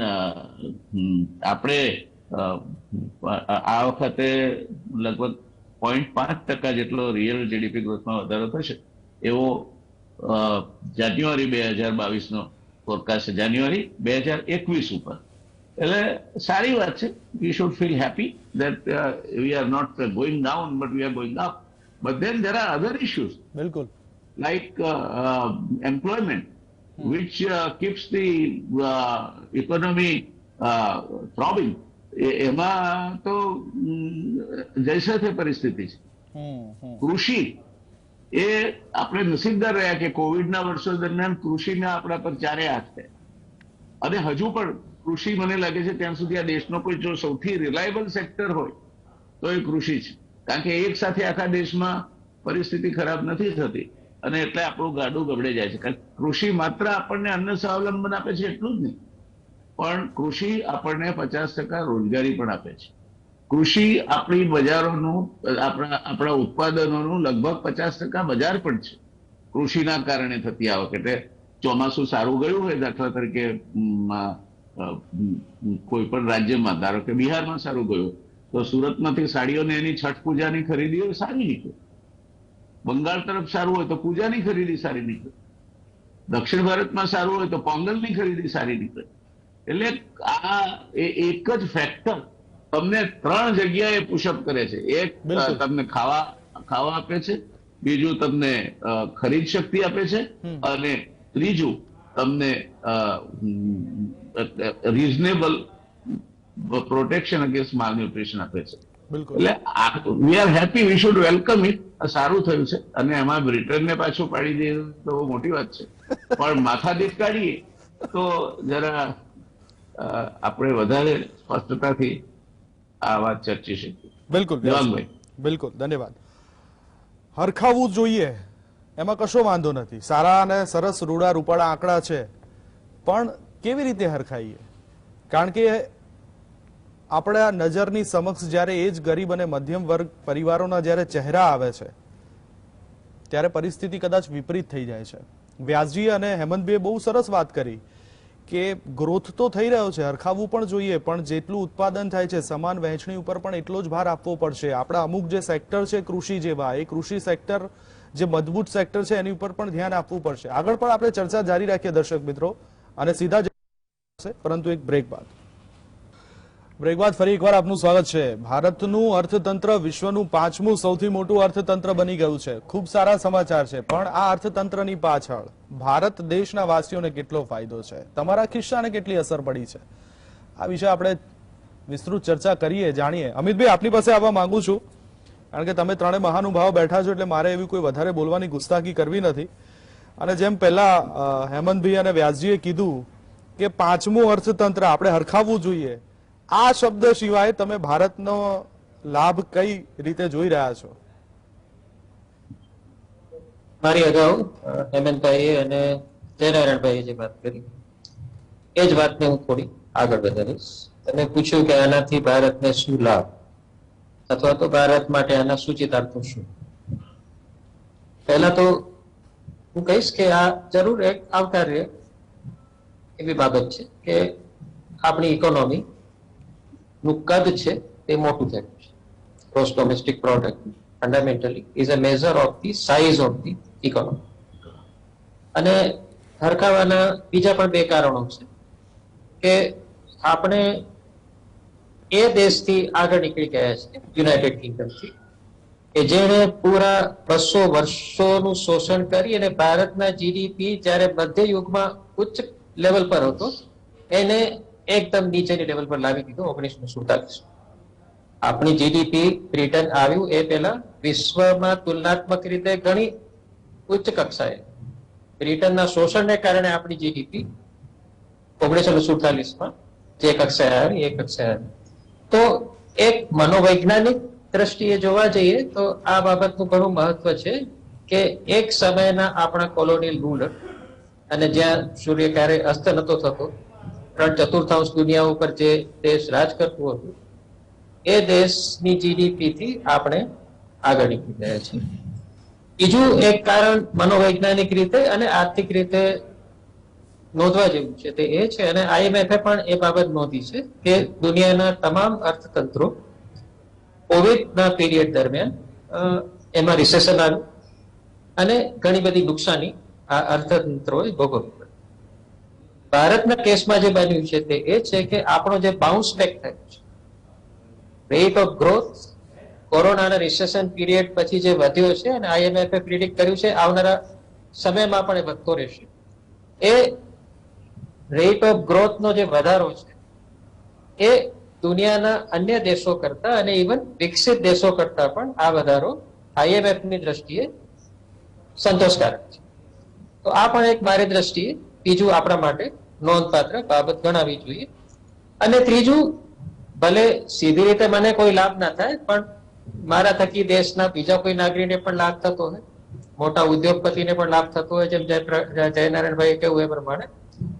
આપણે આ વખતે લગભગ 0.5% જેટલો રિયલ જીડીપી ગ્રોથમાં વધારો થશે એવો જાન્યુઆરી 2022 ફોરકાસ્ટ છે, જાન્યુઆરી 2021 ઉપર. એટલે સારી વાત છે. We should feel happy that we are not going down but we are going up. But then there are other issues બિલકુલ like employment, which keeps the economy throbbing. એમાં તો જૈસે તે પરિસ્થિતિ છે. કૃષિ એ આપણે નસીબદાર રહ્યા કે કોવિડના વર્ષો દરમિયાન કૃષિના આપણા પર ચારે હાથ છે, અને હજુ પણ કૃષિ મને લાગે છે ત્યાં સુધી આ દેશનો કોઈ જો સૌથી રિલાયબલ સેક્ટર હોય તો એ કૃષિ છે, કારણ કે એક સાથે આખા દેશમાં પરિસ્થિતિ ખરાબ નથી થતી, અને એટલે આપણું ગાડું ગબડે જાય છે. કારણ કૃષિ માત્ર આપણને અન્ન સ્વાવલંબન આપે છે એટલું જ નહીં, પણ કૃષિ આપણને 50% રોજગારી પણ આપે છે. કૃષિ આપણી બજારોનું, આપણા ઉત્પાદનોનું લગભગ 50% બજાર પણ છે કૃષિના કારણે થતી આવક. એટલે ચોમાસું સારું ગયું હોય, દાખલા તરીકે કોઈ પણ રાજ્યમાં, ધારો કે બિહારમાં સારું ગયું, તો સુરતમાંથી સાડીઓને એની છઠ પૂજાની ખરીદીઓ સારી નીકળે. બંગાળ તરફ સારું હોય તો પૂજાની ખરીદી સારી નીકળે. દક્ષિણ ભારતમાં સારું હોય તો પોંગલની ખરીદી સારી નીકળે. એટલે આ એક જ ફેક્ટર તમને 3 જગ્યાએ પુશઅપ કરે છે. એક તમને ખાવા આપે છે, બીજું તમને ખરીદ શક્તિ આપે છે, અને ત્રીજું તમને રીઝનેબલ પ્રોટેક્શન અગેન્સ્ટ માલન્યુટ્રિશન આપે છે. એટલે we are happy, we should welcome it. સારું થયું છે, અને એમાં બ્રિટનને પાછું પાડી દઈએ તો બહુ મોટી વાત છે, પણ માથાદીઠ કાઢીએ તો જરા આપણે વધારે સ્પષ્ટતાથી આ વાત ચર્ચી શકીએ. બિલકુલ બિલકુલ, ધન્યવાદ. હરખાવવું જોઈએ એમાં કશો વાંધો નથી, સારા અને સરસ રૂડા રૂપાળા આંકડા છે, પણ કેવી રીતે હરખાઈએ? કારણ કે આપણા નજરની સમક્ષ જ્યારે એ જ ગરીબ અને મધ્યમ વર્ગ પરિવારોના જ્યારે ચહેરા આવે છે ત્યારે પરિસ્થિતિ કદાચ વિપરીત થઈ જાય છે. વ્યાસજી અને હેમંતભાઈએ બહુ સરસ વાત કરી કે ગ્રોથ તો થઈ રહ્યો છે, હરખાવવું પણ જોઈએ, પણ જેટલું ઉત્પાદન થાય છે સમાન વહેંચણી ઉપર પણ એટલો જ ભાર આપવો પડશે. આપણા અમુક જે સેક્ટર છે કૃષિ જેવા, એ કૃષિ સેક્ટર જે મજબૂત સેક્ટર છે એની ઉપર પણ ધ્યાન આપવું પડશે. આગળ પણ આપણે ચર્ચા જારી રાખીએ દર્શક મિત્રો, અને સીધા પરંતુ એક બ્રેક બાદ ફરી એકવાર આપનું સ્વાગત છે. ભારતનું અર્થતંત્ર વિશ્વનું 5મું સૌથી મોટું અર્થતંત્ર બની ગયું છે. ખૂબ સારા સમાચાર છે, પણ આ અર્થતંત્રની પાછળ ભારત દેશના વાસીઓને કેટલો ફાયદો છે, તમારા ખિસ્સાને કેટલી અસર પડી છે, આ વિશે આપણે વિસ્તૃત ચર્ચા કરીએ, જાણીએ. અમિતભાઈ, આપની પાસે આવવા માંગુ છું, કારણ કે તમે ત્રણે મહાનુભાવો બેઠા છો, એટલે મારે એવી કોઈ વધારે બોલવાની ગુસ્તાખી કરવી નથી. અને જેમ પહેલા હેમંતભાઈ અને વ્યાસજીએ કીધું કે 5મું અર્થતંત્ર આપણે હરખાવવું જોઈએ, આ શબ્દ સિવાય તમે ભારતનો લાભ કઈ રીતે જોઈ રહ્યા છો? મારી અગાઉ હેમંતભાઈએ અને જયનારાયણભાઈએ જે વાત કરી એ જ વાતને હું થોડી આગળ વધારીશ. તમે પૂછ્યું કે આનાથી ભારતને શું લાભ, અથવા તો ભારત માટે આના સૂચિતાર્થો શું. પહેલા તો હું કહીશ કે આ જરૂર એક આવકાર્ય એવી બાબત છે કે આપણી ઇકોનોમી નું કદ છે તે મોટું થયું છે. Gross domestic product fundamentally is a measure of the size of the economy. અને હરખાવાના બીજા પણ 2 કારણો છે કે આપણે એ દેશથી આગળ નીકળી ગયા છે, યુનાઇટેડ કિંગડમથી, કે જેણે પૂરા 200 વર્ષોનું શોષણ કરી અને ભારતના જીડીપી જ્યારે મધ્ય યુગમાં ઉચ્ચ લેવલ પર હતો એને એકદમ નીચેની લેવલ પર લાવી દીધો 1947. આપણી જીડીપી બ્રિટન આવ્યું એ પહેલા વિશ્વમાં તુલનાત્મક રીતે ઘણી ઉચ્ચ કક્ષાએ, બ્રિટનના શોષણને કારણે આપણી જીડીપી 1947માં જે કક્ષાએ આવી એ કક્ષાએ આવી. તો એક મનોવૈજ્ઞાનિક દ્રષ્ટિએ જોવા જઈએ તો આ બાબતનું ઘણું મહત્વ છે કે એક સમયના આપણા કોલોનિયલ રૂલર અને જ્યાં સૂર્ય ક્યારે અસ્ત નતો થતો, 3/4 દુનિયા ઉપર જે દેશ રાજ કરતું હતું, એ દેશની જીડીપી થી આપણે આગળ નીકળી ગયા છીએ. બીજું એક કારણ મનોવૈજ્ઞાનિક રીતે અને આર્થિક રીતે નોંધવા જેવું છે તે એ છે, અને IMF પણ એ બાબત નોંધી છે કે દુનિયાના તમામ અર્થતંત્રો કોવિડના પીરિયડ દરમિયાન એમાં રિસેશન આવ્યું અને ઘણી બધી નુકસાની આ અર્થતંત્રોએ ભોગવવી પડી. ભારતના કેસમાં જે બન્યું છે તે એ છે કે આપણો જે બાઉન્સ બેક થયો છે, રેટ ઓફ ગ્રોથ કોરોનાના રિસેશન પીરિયડ પછી જે વધ્યો છે, અને IMF પ્રિડિક્ટ કર્યું છે આવનારા સમયમાં પણ એ વધતો રહેશે, એ રેટ ઓફ ગ્રોથનો જે વધારો છે એ દુનિયાના અન્ય દેશો કરતા અને ઇવન વિકસિત દેશો કરતા પણ આ વધારો IMF ની દ્રષ્ટિએ સંતોષકારક છે. તો આ પણ એક મારી દ્રષ્ટિએ બીજું આપણા માટે નોંધપાત્ર બાબત ગણાવી જોઈએ. અને ત્રીજું, ભલે સીધી રીતે મને કોઈ લાભ ના થાય, પણ મારા થકી દેશના બીજા કોઈ નાગરિકને પણ લાભ થતો હોય, મોટા ઉદ્યોગપતિને પણ લાભ થતો હોય, જેમ જયનારાયણભાઈ કહ્યું એ પ્રમાણે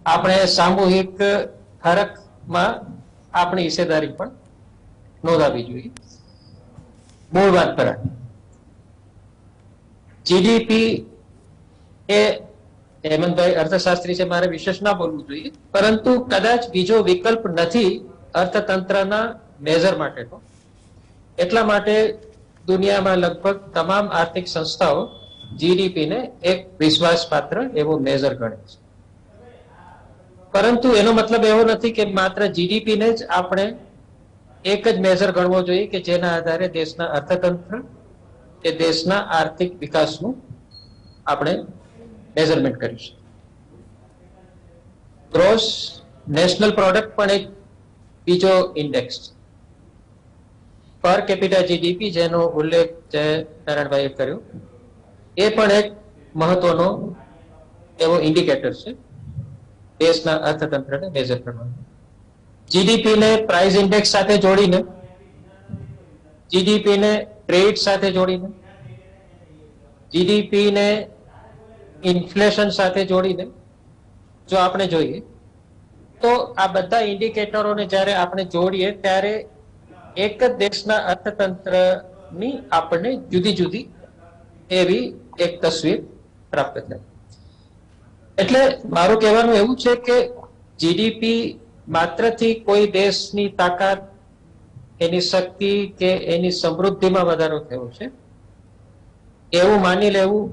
આપણે સામૂહિક હરખમાં આપણી હિસ્સેદારી પણ નોંધાવી જોઈએ. મૂળ વાત પર જીડીપી એ હેમંતભાઈ અર્થશાસ્ત્રી છે, મારે વિશેષ ના બોલવું જોઈએ, પરંતુ કદાચ બીજો વિકલ્પ નથી અર્થતંત્રના મેજર માટેનો. એટલા માટે દુનિયામાં લગભગ તમામ આર્થિક સંસ્થાઓ જીડીપીને એક વિશ્વાસપાત્ર એવો મેજર ગણે છે. પરંતુ એનો મતલબ એવો નથી કે માત્ર જીડીપીને જ આપણે એક જ મેજર ગણવો જોઈએ કે જેના આધારે દેશના અર્થતંત્ર કે દેશના આર્થિક વિકાસનું આપણે મેઝરમેન્ટ કરીશું. ગ્રોસ નેશનલ પ્રોડક્ટ પણ એક બીજો ઇન્ડેક્સ છે. પર કેપિટા જીડીપી જેનો ઉલ્લેખ જય નારાયણભાઈએ કર્યો, એ પણ એક મહત્વનો એવો ઇન્ડિકેટર છે દેશના અર્થતંત્રને મેજર કરવાનું. જીડીપીને પ્રાઇસ ઇન્ડેક્સ સાથે જોડીને, જીડીપીને ટ્રેડ સાથે જોડીને, જીડીપીને ઇન્ફ્લેશન સાથે જોડીને જો આપણે જોઈએ તો આ બધા ઇન્ડિકેટરોને જ્યારે આપણે જોડીએ ત્યારે એક જ દેશના અર્થતંત્રની આપણને જુદી જુદી એવી એક તસવીર પ્રાપ્ત થાય. એટલે મારું કહેવાનું એવું છે કે જીડીપી માત્રથી કોઈ દેશની તાકાત, એની શક્તિ કે એની સમૃદ્ધિમાં વધારો થયો છે એવું માની લેવું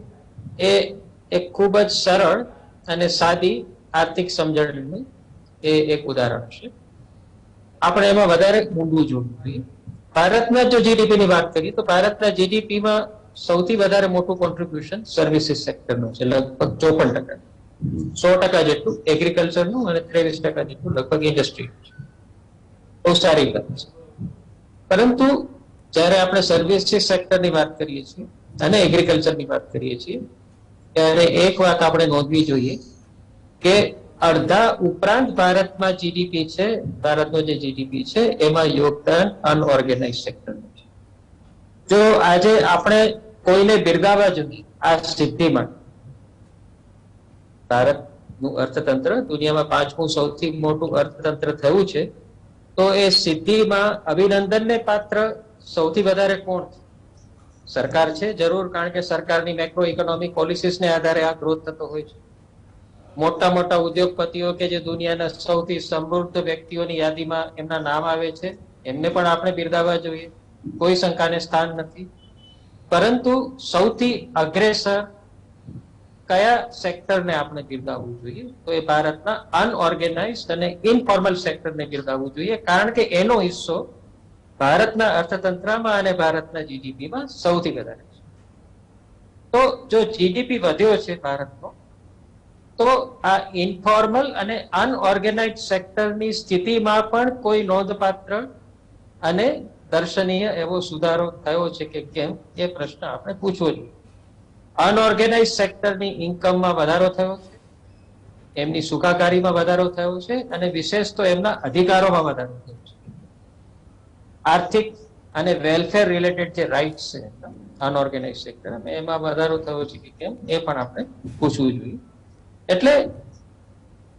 એ એક ખૂબ જ સરળ અને સાદી આર્થિક સમજણનું એ એક ઉદાહરણ છે. આપણે એમાં વધારે ઊંડું જોવું જોઈએ. ભારતના જો જીડીપી ની વાત કરીએ તો ભારતના જીડીપીમાં સૌથી વધારે મોટું કોન્ટ્રીબ્યુશન સર્વિસીસ સેક્ટરનું છે, લગભગ 54%. 100% જેટલું એગ્રીકલ્ચરનું અને 23% જેટલું લગભગ ઇન્ડસ્ટ્રી. બહુ સારી વાત છે. પરંતુ જ્યારે આપણે સર્વિસીસ સેક્ટરની વાત કરીએ છીએ અને એગ્રીકલ્ચરની વાત કરીએ છીએ ત્યારે એક વાત આપણે નોંધવી જોઈએ કે અડધા ઉપરાંત ભારતમાં જીડીપી છે, ભારતનો જે જીડીપી છે એમાં યોગદાન અનઓર્ગેનાઇઝ સેક્ટરનું છે. જો આજે આપણે કોઈને બિરદાવવા જોઈએ આ સિદ્ધિમાં, ભારતનું અર્થતંત્ર દુનિયામાં 5મું સૌથી મોટું અર્થતંત્ર થયું છે, તો એ સિદ્ધિમાં અભિનંદનને પાત્ર સૌથી વધારે કોણ છે? સરકાર છે, જરૂર, કારણ કે સરકારની મેક્રો ઇકોનોમિક પોલિસીસને આધારે આ ગ્રોથ થતો હોય છે. મોટા મોટા ઉદ્યોગપતિઓ કે જે દુનિયાના સૌથી સમૃદ્ધ વ્યક્તિઓની યાદીમાં એમના નામ આવે છે, એમને પણ આપણે બિરદાવવા જોઈએ, કોઈ શંકાને સ્થાન નથી. પરંતુ સૌથી અગ્રેસર કયા સેક્ટરને આપણે બિરદાવવું જોઈએ તો એ ભારતના અનઓર્ગેનાઇઝડ અને ઇનફોર્મલ સેક્ટરને બિરદાવવું જોઈએ, કારણ કે એનો હિસ્સો ભારતના અર્થતંત્રમાં અને ભારતના જીડીપીમાં સૌથી વધારે છે. તો જો જીડીપી વધ્યો છે ભારતનો, તો આ ઇન્ફોર્મલ અને અનઓર્ગેનાઇઝડ સેક્ટરની સ્થિતિમાં પણ કોઈ નોંધપાત્ર અને દર્શનીય એવો સુધારો થયો છે કે કેમ, એ પ્રશ્ન આપણે પૂછવો જોઈએ. અનઓર્ગેનાઇઝ સેક્ટરની ઇન્કમમાં વધારો થયો છે, એમની સુખાકારીમાં વધારો થયો છે, અને વિશેષ તો એમના અધિકારોમાં વધારો થયો છે. આર્થિક અને વેલફેર રિલેટેડ જે રાઇટ્સ છે અનઓર્ગેનાઇઝ સેક્ટર એમાં વધારો થયો છે કે કેમ એ પણ આપણે પૂછવું જોઈએ. એટલે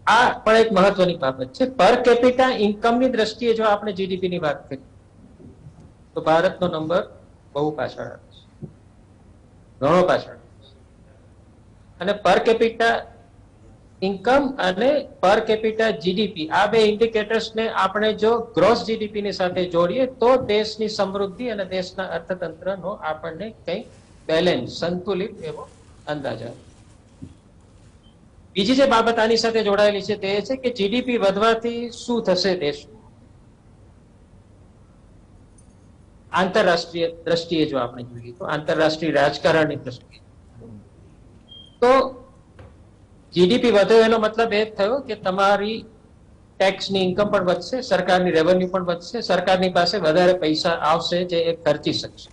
આ પણ એક મહત્વની બાબત છે. પર કેપિટા ઇન્કમની દ્રષ્ટિએ જો આપણે જીડીપી ની વાત કરીએ તો ભારતનો નંબર બહુ પાછળ આવે છે, ઘણો પાછળ આવે છે. અને પર કેપિટા ઇન્કમ અને પર કેપિટા જીડીપી આ બે ઇન્ડિકેટર્સને આપણે જો ગ્રોસ જીડીપી ની સાથે જોડીએ તો દેશની સમૃદ્ધિ અને દેશના અર્થતંત્રનો આપણને કંઈક બેલેન્સ સંતુલિત એવો અંદાજ આવે. બીજી જે બાબત આની સાથે જોડાયેલી છે તે છે કે જીડીપી વધવાથી શું થશે દેશનું. આંતરરાષ્ટ્રીય દ્રષ્ટિએ જો આપણે જોઈએ તો આંતરરાષ્ટ્રીય રાજકારણની દ્રષ્ટિએ તો જીડીપી વધ્યો એનો મતલબ એ થયો કે તમારી ટેક્સની ઇન્કમ પણ વધશે, સરકારની રેવન્યુ પણ વધશે, સરકારની પાસે વધારે પૈસા આવશે જે એ ખર્ચી શકશે.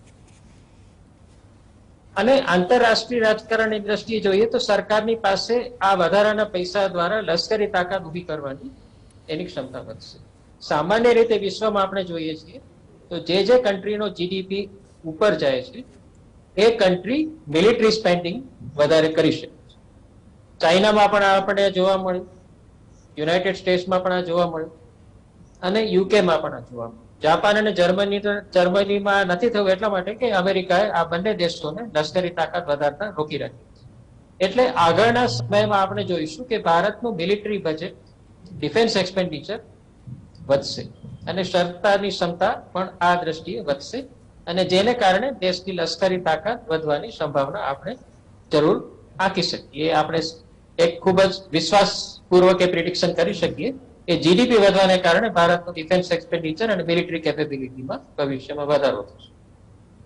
અને આંતરરાષ્ટ્રીય રાજકારણની દ્રષ્ટિએ જોઈએ તો સરકારની પાસે આ વધારાના પૈસા દ્વારા લશ્કરી તાકાત ઉભી કરવાની એની ક્ષમતા વધશે. સામાન્ય રીતે વિશ્વમાં આપણે જોઈએ છીએ તો જે કન્ટ્રીનો જીડીપી ઉપર જાય છે એ કન્ટ્રી મિલિટરી સ્પેન્ડિંગ વધારે કરી શકે છે. ચાઇનામાં પણ આપણે જોવા મળ્યું, યુનાઇટેડ સ્ટેટ્સમાં પણ આ જોવા મળ્યું અને યુકેમાં પણ આ જોવા મળ્યું. જાપાન અને જર્મનીમાં નથી થયું એટલા માટે કે અમેરિકાએ આ બંને દેશોને લશ્કરી તાકાત વધારતા રોકી રાખી. એટલે આગળના સમયમાં આપણે જોઈશું કે ભારતનું મિલિટરી બજેટ, ડિફેન્સ એક્સપેન્ડિચર વધશે અને સરકારની ક્ષમતા પણ આ દ્રષ્ટિએ વધશે અને જેને કારણે દેશની લશ્કરી તાકાત વધવાની સંભાવના આપણે જરૂર આંકી શકીએ. આપણે એક ખૂબ જ વિશ્વાસપૂર્વક એ પ્રિડિક્શન કરી શકીએ કે જીડીપી વધવાને કારણે ભારતનું ડિફેન્સ એક્સપેન્ડિચર અને મિલિટરી કેપેબિલિટીમાં ભવિષ્યમાં વધારો થશે.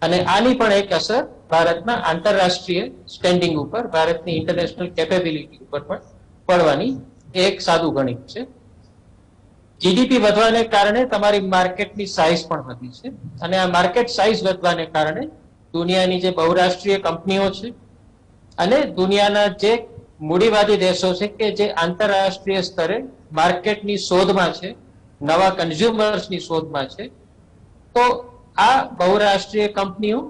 અને આની પણ એક અસર ભારતના આંતરરાષ્ટ્રીય સ્ટેન્ડિંગ ઉપર, ભારતની ઇન્ટરનેશનલ કેપેબિલિટી ઉપર પણ પડવાની એક સાદું ગણિત છે. જીડીપી વધવાને કારણે તમારી માર્કેટની સાઇઝ પણ વધી છે અને આ માર્કેટ સાઇઝ વધવાને કારણે દુનિયાની જે બહુરાષ્ટ્રીય કંપનીઓ છે અને દુનિયાના જે મૂડીવાદી દેશો છે કે જે આંતરરાષ્ટ્રીય સ્તરે માર્કેટની શોધમાં છે, નવા કન્ઝ્યુમર્સની શોધમાં છે, તો આ બહુરાષ્ટ્રીય કંપનીઓ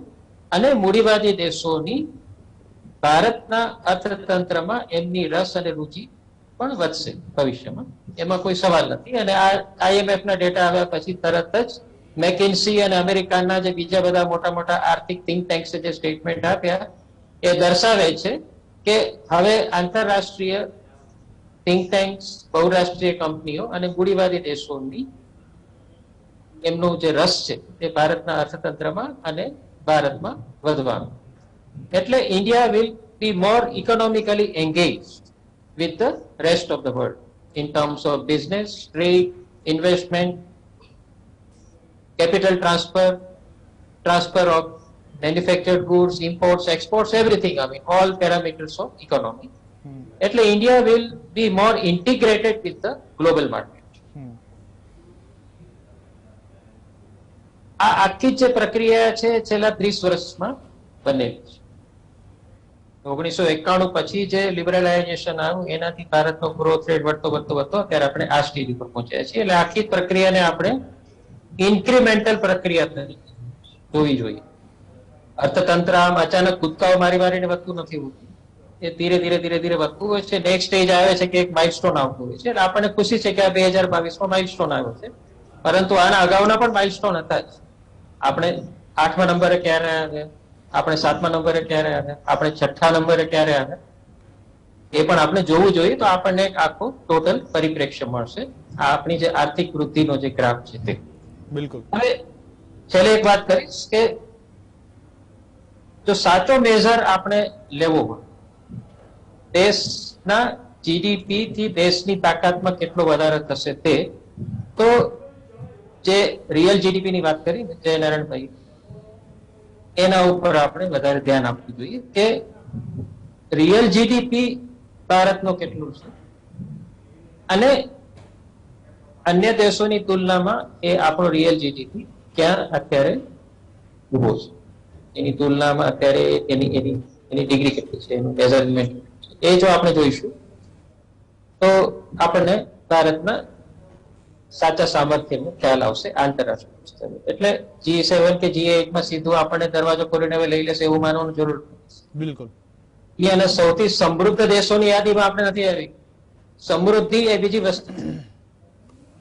અને મૂડીવાદી દેશોની ભારતના અર્થતંત્રમાં એમની રસ અને રુચિ પણ વધશે ભવિષ્યમાં, એમાં કોઈ સવાલ નથી. અને આ IMF ના ડેટા આવ્યા પછી તરત જ મેકિન્સી અને અમેરિકાના જે બીજા બધા મોટા મોટા આર્થિક થિંક ટેન્ક્સે જે સ્ટેટમેન્ટ આપ્યા એ દર્શાવે છે કે હવે આંતરરાષ્ટ્રીય થિંક ટેન્ક્સ, બહુરાષ્ટ્રીય કંપનીઓ અને મૂડીવાદી દેશોની એમનો જે રસ છે એ ભારતના અર્થતંત્રમાં અને ભારતમાં વધવાનો. એટલે India will be more economically engaged with the rest of the world in terms of business, trade, investment, capital transfer of manufactured goods, imports, exports, everything. I mean, all parameters of economy. એટલે India will be more integrated with the global market. આ આખી જે પ્રક્રિયા છે છેલ્લા 30 વર્ષમાં બનેલી છે. 1991 પછી જે લિબરલાઇઝેશન આવ્યું એનાથી ભારતનો ગ્રોથ રેટ વધતો અત્યારે આપણે આ સ્ટેજ ઉપર પહોંચ્યા છીએ. એટલે આખી પ્રક્રિયાને આપણે ઇન્ક્રિમેન્ટલ પ્રક્રિયા તરીકે જોવી જોઈએ. અર્થતંત્ર આમ અચાનક કૂદકાઓ મારીને વધતું નથી હોતું, એ ધીરે ધીરે વધતું હોય છે. નેક્સ્ટ સ્ટેજ આવે છે કે એક માઇલસ્ટોન આવતું હોય છે. એટલે આપણને ખુશી છે કે આ 2022માં માઇલસ્ટોન આવ્યો છે, પરંતુ આના અગાઉના પણ માઇલસ્ટોન હતા જ. આપણે 8મા નંબરે ક્યારે આવ્યા, આપણે 7મા નંબરે ક્યારે આવ્યા, આપણે 6ઠ્ઠા નંબરે ક્યારે આવ્યા, એ પણ આપણે જોવું જોઈએ તો આપણને એક આખો ટોટલ પરિપ્રેક્ષ્ય મળશે. આ આપણી જે આર્થિક વૃદ્ધિનો જે ગ્રાફ છે તે. બિલકુલ. હવે છેલ્લે એક વાત કરીશ કે જો સાચો મેજર આપણે લેવો હોય દેશના જીડીપી થી દેશની તાકાતમાં કેટલો વધારો થશે તે, તો જે રિયલ જીડીપી ની વાત કરી જય નારાયણભાઈ, એના ઉપર આપણે વધારે ધ્યાન આપવું જોઈએ કે રિયલ જીડીપી ભારતનો કેટલું છે અને અન્ય દેશોની તુલનામાં એ આપણો રિયલ જીડીપી ક્યાં અત્યારે ઉભો છે, એની તુલનામાં અત્યારે એની ડિગ્રી કેટલી છે, એનું મેઝરમેન્ટ એ જો આપણે જોઈશું તો આપણને ભારતના સાચા સામર્થ્યનો ખ્યાલ આવશે આંતરરાષ્ટ્રીય સ્તરે. એટલે G7 કે G8 માં સીધું આપણને દરવાજો ખોલીને હવે લઈ લેશે એવું માનવાનું જરૂર નથી. બિલકુલ. એ અને સૌથી સમૃદ્ધ દેશોની યાદીમાં આપણે નથી આવી. સમૃદ્ધિ એ બીજી વસ્તુ છે.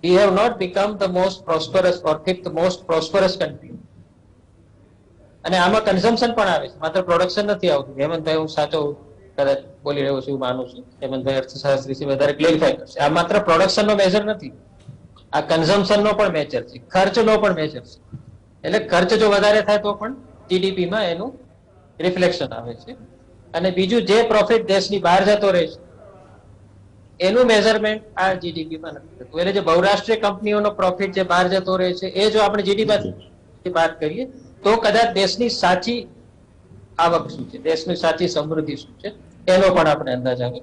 We have not become the most prosperous or fifth most prosperous country. અને આમાં કન્ઝમ્પશન પણ આવે છે, માત્ર પ્રોડક્શન નથી આવતું. હેમંતભાઈ, હું સાચો કદાચ બોલી રહ્યો છું એવું માનું છું. હેમંતભાઈ અર્થશાસ્ત્રી છે, વધારે ક્લેરિફાય કરશે. આ માત્ર પ્રોડક્શનનો મેજર નથી, આ કન્ઝમ્પશનનો પણ મેજર છે, ખર્ચનો પણ મેજર છે. એટલે ખર્ચ જો વધારે થાય તો પણ જીડીપીમાં એનું રિફ્લેક્શન આવે છે. અને બીજું, જે પ્રોફિટ દેશની બહાર જતો રહે છે એનું મેઝરમેન્ટ આ જીડીપીમાં નથી થતું. એટલે જે બહુરાષ્ટ્રીય કંપનીઓનો પ્રોફિટ જે બહાર જતો રહે છે એ જો આપણે જીડીપી વાત કરીએ તો કદાચ દેશની સાચી આવક શું છે, દેશની સાચી સમૃદ્ધિ શું છે એનો પણ આપણે અંદાજ આવે.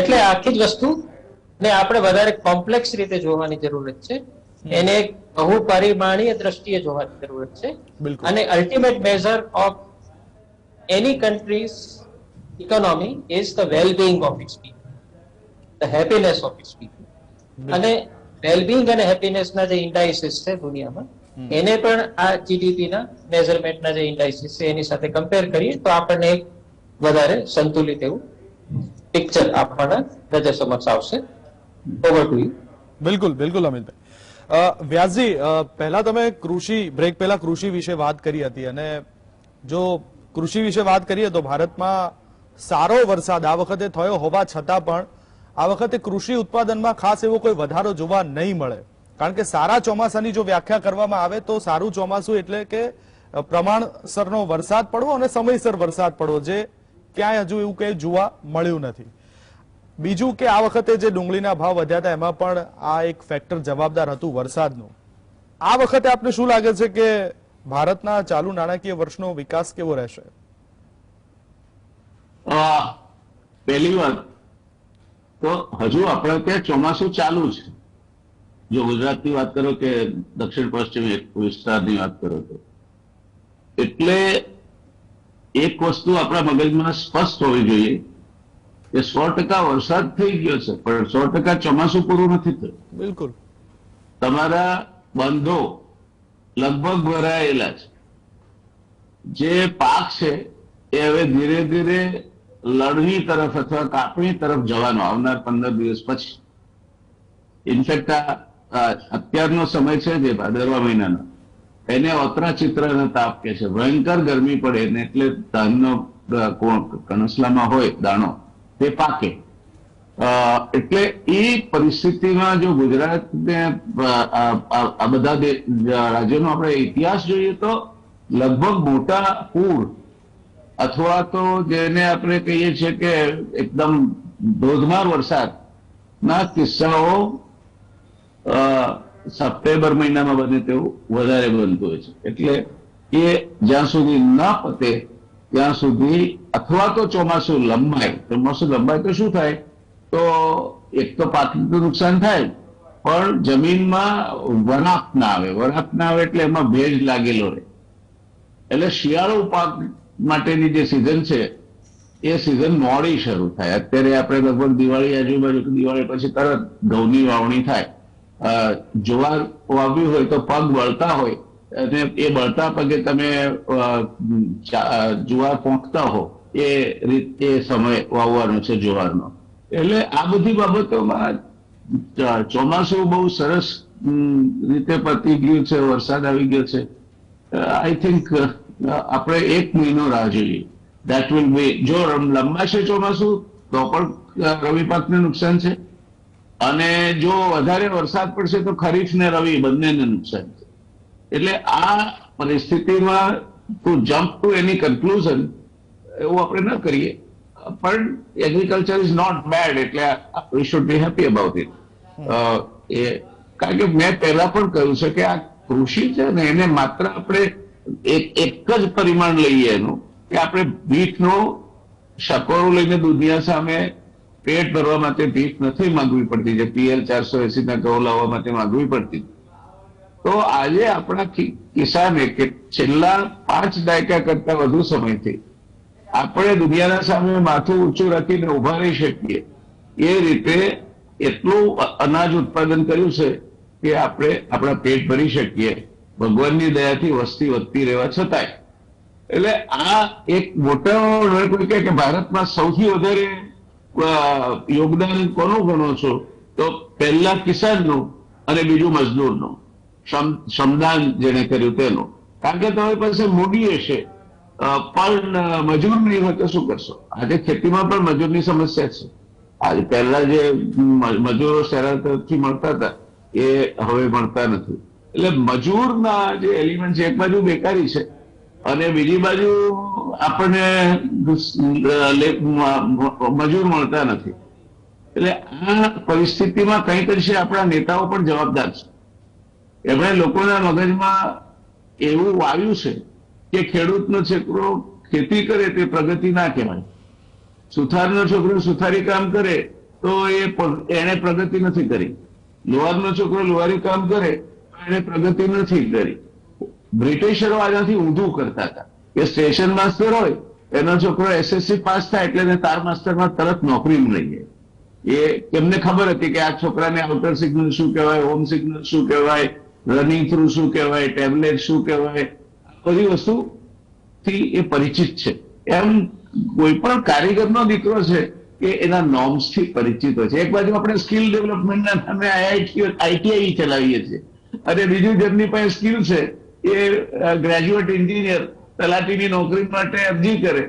એટલે આખી જ વસ્તુ ને આપણે વધારે કોમ્પ્લેક્સ રીતે જોવાની જરૂરત છે. એને એક બહુ પરિમાણીય દ્રષ્ટિએ જોવાની જરૂરત છે. બિલકુલ. અને ultimate measure of any countries economy is the wellbeing of its people, the happiness of its people. અને વેલબિંગ અને હેપીનેસના જે ઇન્ડાઇસીસ છે દુનિયામાં, એને પણ આ જીડીપીના મેઝરમેન્ટના જે ઇન્ડાઇસીસ છે એની સાથે કમ્પેર કરીએ તો આપણને એક વધારે સંતુલિત એવું પિક્ચર આપવાના નજર સમક્ષ આવશે. Over to you. બિલકુલ બિલકુલ અમિતભાઈ. વ્યાસજી, પહેલા તમે બ્રેક પહેલા કૃષિ વિશે વાત કરી હતી, અને જો કૃષિ વિશે વાત કરીએ તો ભારતમાં સારો વરસાદ આ વખતે થયો હોવા છતાં પણ આ વખતે કૃષિ ઉત્પાદનમાં ખાસ એવો કોઈ વધારો જોવા નહીં મળે. કારણ કે સારા ચોમાસાની જો વ્યાખ્યા કરવામાં આવે તો સારું ચોમાસું એટલે કે પ્રમાણસરનો વરસાદ પડવો અને સમયસર વરસાદ પડવો, જે ક્યાંય હજુ એવું કંઈ જોવા મળ્યું નથી. બીજું કે આ વખતે જે ડુંગળીના ભાવ વધ્યા હતા એમાં પણ આ એક ફેક્ટર જવાબદાર હતું વરસાદનું. આ વખતે આપને શું લાગે છે કે ભારતના ચાલુ નાણાકીય વર્ષનો વિકાસ કેવો રહેશે? પહેલી વાત તો હજુ આપણે ત્યાં ચોમાસું ચાલુ છે. જો ગુજરાતની વાત કરો કે દક્ષિણ પશ્ચિમ વિસ્તારની વાત કરો તો, એટલે એક વસ્તુ આપણા મગજમાં સ્પષ્ટ હોવી જોઈએ કે 100% વરસાદ થઈ ગયો છે, પણ 100% ચોમાસું પૂરું નથી થયું. બિલકુલ. તમારા બંધો લગભગ ભરાયેલા છે. જે પાક છે એ હવે ધીરે ધીરે લણણી તરફ અથવા કાપણી તરફ જવાનો આવનાર 15 દિવસ પછી. ઇનફેક્ટ અત્યારનો સમય છે જે ભાદરવા મહિનાનો, એને ઓતરા ચિત્રના તાપ કે છે. ભયંકર ગરમી પડે ને એટલે ધાનનો કણસલામાં હોય દાણો તે પાકે. એટલે એ પરિસ્થિતિમાં જો ગુજરાતને આ બધા રાજ્યોનો આપણે ઇતિહાસ જોઈએ તો લગભગ મોટા પૂર અથવા તો જેને આપણે કહીએ છીએ કે એકદમ ધોધમાર વરસાદના કિસ્સાઓ સપ્ટેમ્બર મહિનામાં બને તેવું વધારે બનતું હોય છે. એટલે એ જ્યાં સુધી ન પતે ત્યાં સુધી, અથવા તો ચોમાસું લંબાય તો શું થાય, તો એક તો પાકને તો નુકસાન થાય, પણ જમીનમાં વરાપ ના આવે એટલે એમાં ભેજ લાગેલો રહે. એટલે શિયાળુ પાક માટેની જે સિઝન છે એ સિઝન મોડી શરૂ થાય. અત્યારે આપણે લગભગ દિવાળી આજુબાજુ, દિવાળી પછી તરત ઘઉંની વાવણી થાય. જુવાર વાવ્યું હોય તો પગ બળતા હોય અને એ બળતા પગે તમે જુવાર પોંખતા હો એ સમય વાવવાનો છે જુવારનો. એટલે આ બધી બાબતોમાં ચોમાસું બહુ સરસ રીતે પતી ગયું છે, વરસાદ આવી ગયો છે. આઈ થિંક આપણે 1 મહિનો રાહ જોઈએ. દેટ વિલ બી, જો લંબાશે ચોમાસું તો પણ રવિ પાકને નુકસાન છે, અને જો વધારે વરસાદ પડશે તો ખરીફ ને રવિ બંનેને નુકસાન છે. એટલે આ પરિસ્થિતિમાં ટુ જમ્પ ટુ એની કન્ક્લુઝન એવું આપણે ન કરીએ. પણ એગ્રીકલ્ચર ઇઝ નોટ બેડ, એટલે we should be happy about it. કારણ કે મેં પહેલા પણ કહ્યું છે કે આ કૃષિ છે ને એને માત્ર આપણે એક જ પરિમાણ લઈએ એનું, કે આપણે ભીખનો શકોરો લઈને દુનિયા સામે પેટ ભરવા માટે ભીખ નથી માંગવી પડતી, જે PL 480 ના ઘઉં લાવવા માટે માંગવી પડતી. તો આજે આપણા કિસાને કે છેલ્લા 5 દાયકા કરતા વધુ સમયથી આપણે દુનિયાના સામે માથું ઊંચું રાખીને ઉભા રહી શકીએ એ રીતે એટલું અનાજ ઉત્પાદન કર્યું છે કે આપણે આપણા પેટ ભરી શકીએ ભગવાનની દયાથી વસ્તી વધતી રહેવા છતાંય. એટલે આ એક મોટો કોઈ કહે કે ભારતમાં સૌથી વધારે યોગદાન કોનું ગણો છો, તો પહેલા કિસાનનું અને બીજું મજદૂરનું, શ્રમદાન જેને કર્યું તેનું. કારણ કે તમારી પાસે મૂડી હશે પણ મજૂર નહીં હોય તો શું કરશો? આજે ખેતીમાં પણ મજૂરની સમસ્યા છે. આજે પહેલા જે મજૂરો સરળતાથી મળતા હતા એ હવે મળતા નથી. એટલે મજૂરના જે એલિમેન્ટ છે, એક બાજુ બેકારી છે અને બીજી બાજુ આપણને મજૂર મળતા નથી. એટલે આ પરિસ્થિતિમાં કંઈક અંશે આપણા નેતાઓ પણ જવાબદાર છે. એમણે લોકોના મગજમાં એવું વાવ્યું છે કે ખેડૂતનો છોકરો ખેતી કરે તે પ્રગતિ ના કહેવાય, સુથારનો છોકરો સુથારી કામ કરે તો એને પ્રગતિ નથી કરી, લોહારનો છોકરો લોહારી કામ કરે એને પ્રગતિ નથી કરી. બ્રિટિશરો આનાથી ઊંધું કરતા હતા કે સ્ટેશન માસ્ટર હોય એનો છોકરો SSC પાસ થાય એટલે એને તાર માસ્ટરમાં તરત નોકરી મળી જાય. એ એમને ખબર હતી કે આ છોકરાને આઉટર સિગ્નલ શું કહેવાય, હોમ સિગ્નલ શું કહેવાય, રનિંગ થ્રુ શું કહેવાય, ટેબ્લેટ શું કહેવાય, બધી વસ્તુથી એ પરિચિત છે. એમ કોઈ પણ કારીગરનો દીકરો છે કે એના નોર્મ્સથી પરિચિત હોય છે. એક બાજુ આપણે સ્કિલ ડેવલપમેન્ટના નામે ITI ચલાવીએ છીએ અને બીજું જેમની પાસે સ્કિલ છે એ ગ્રેજ્યુએટ એન્જિનિયર તલાટીની નોકરી માટે અરજી કરે,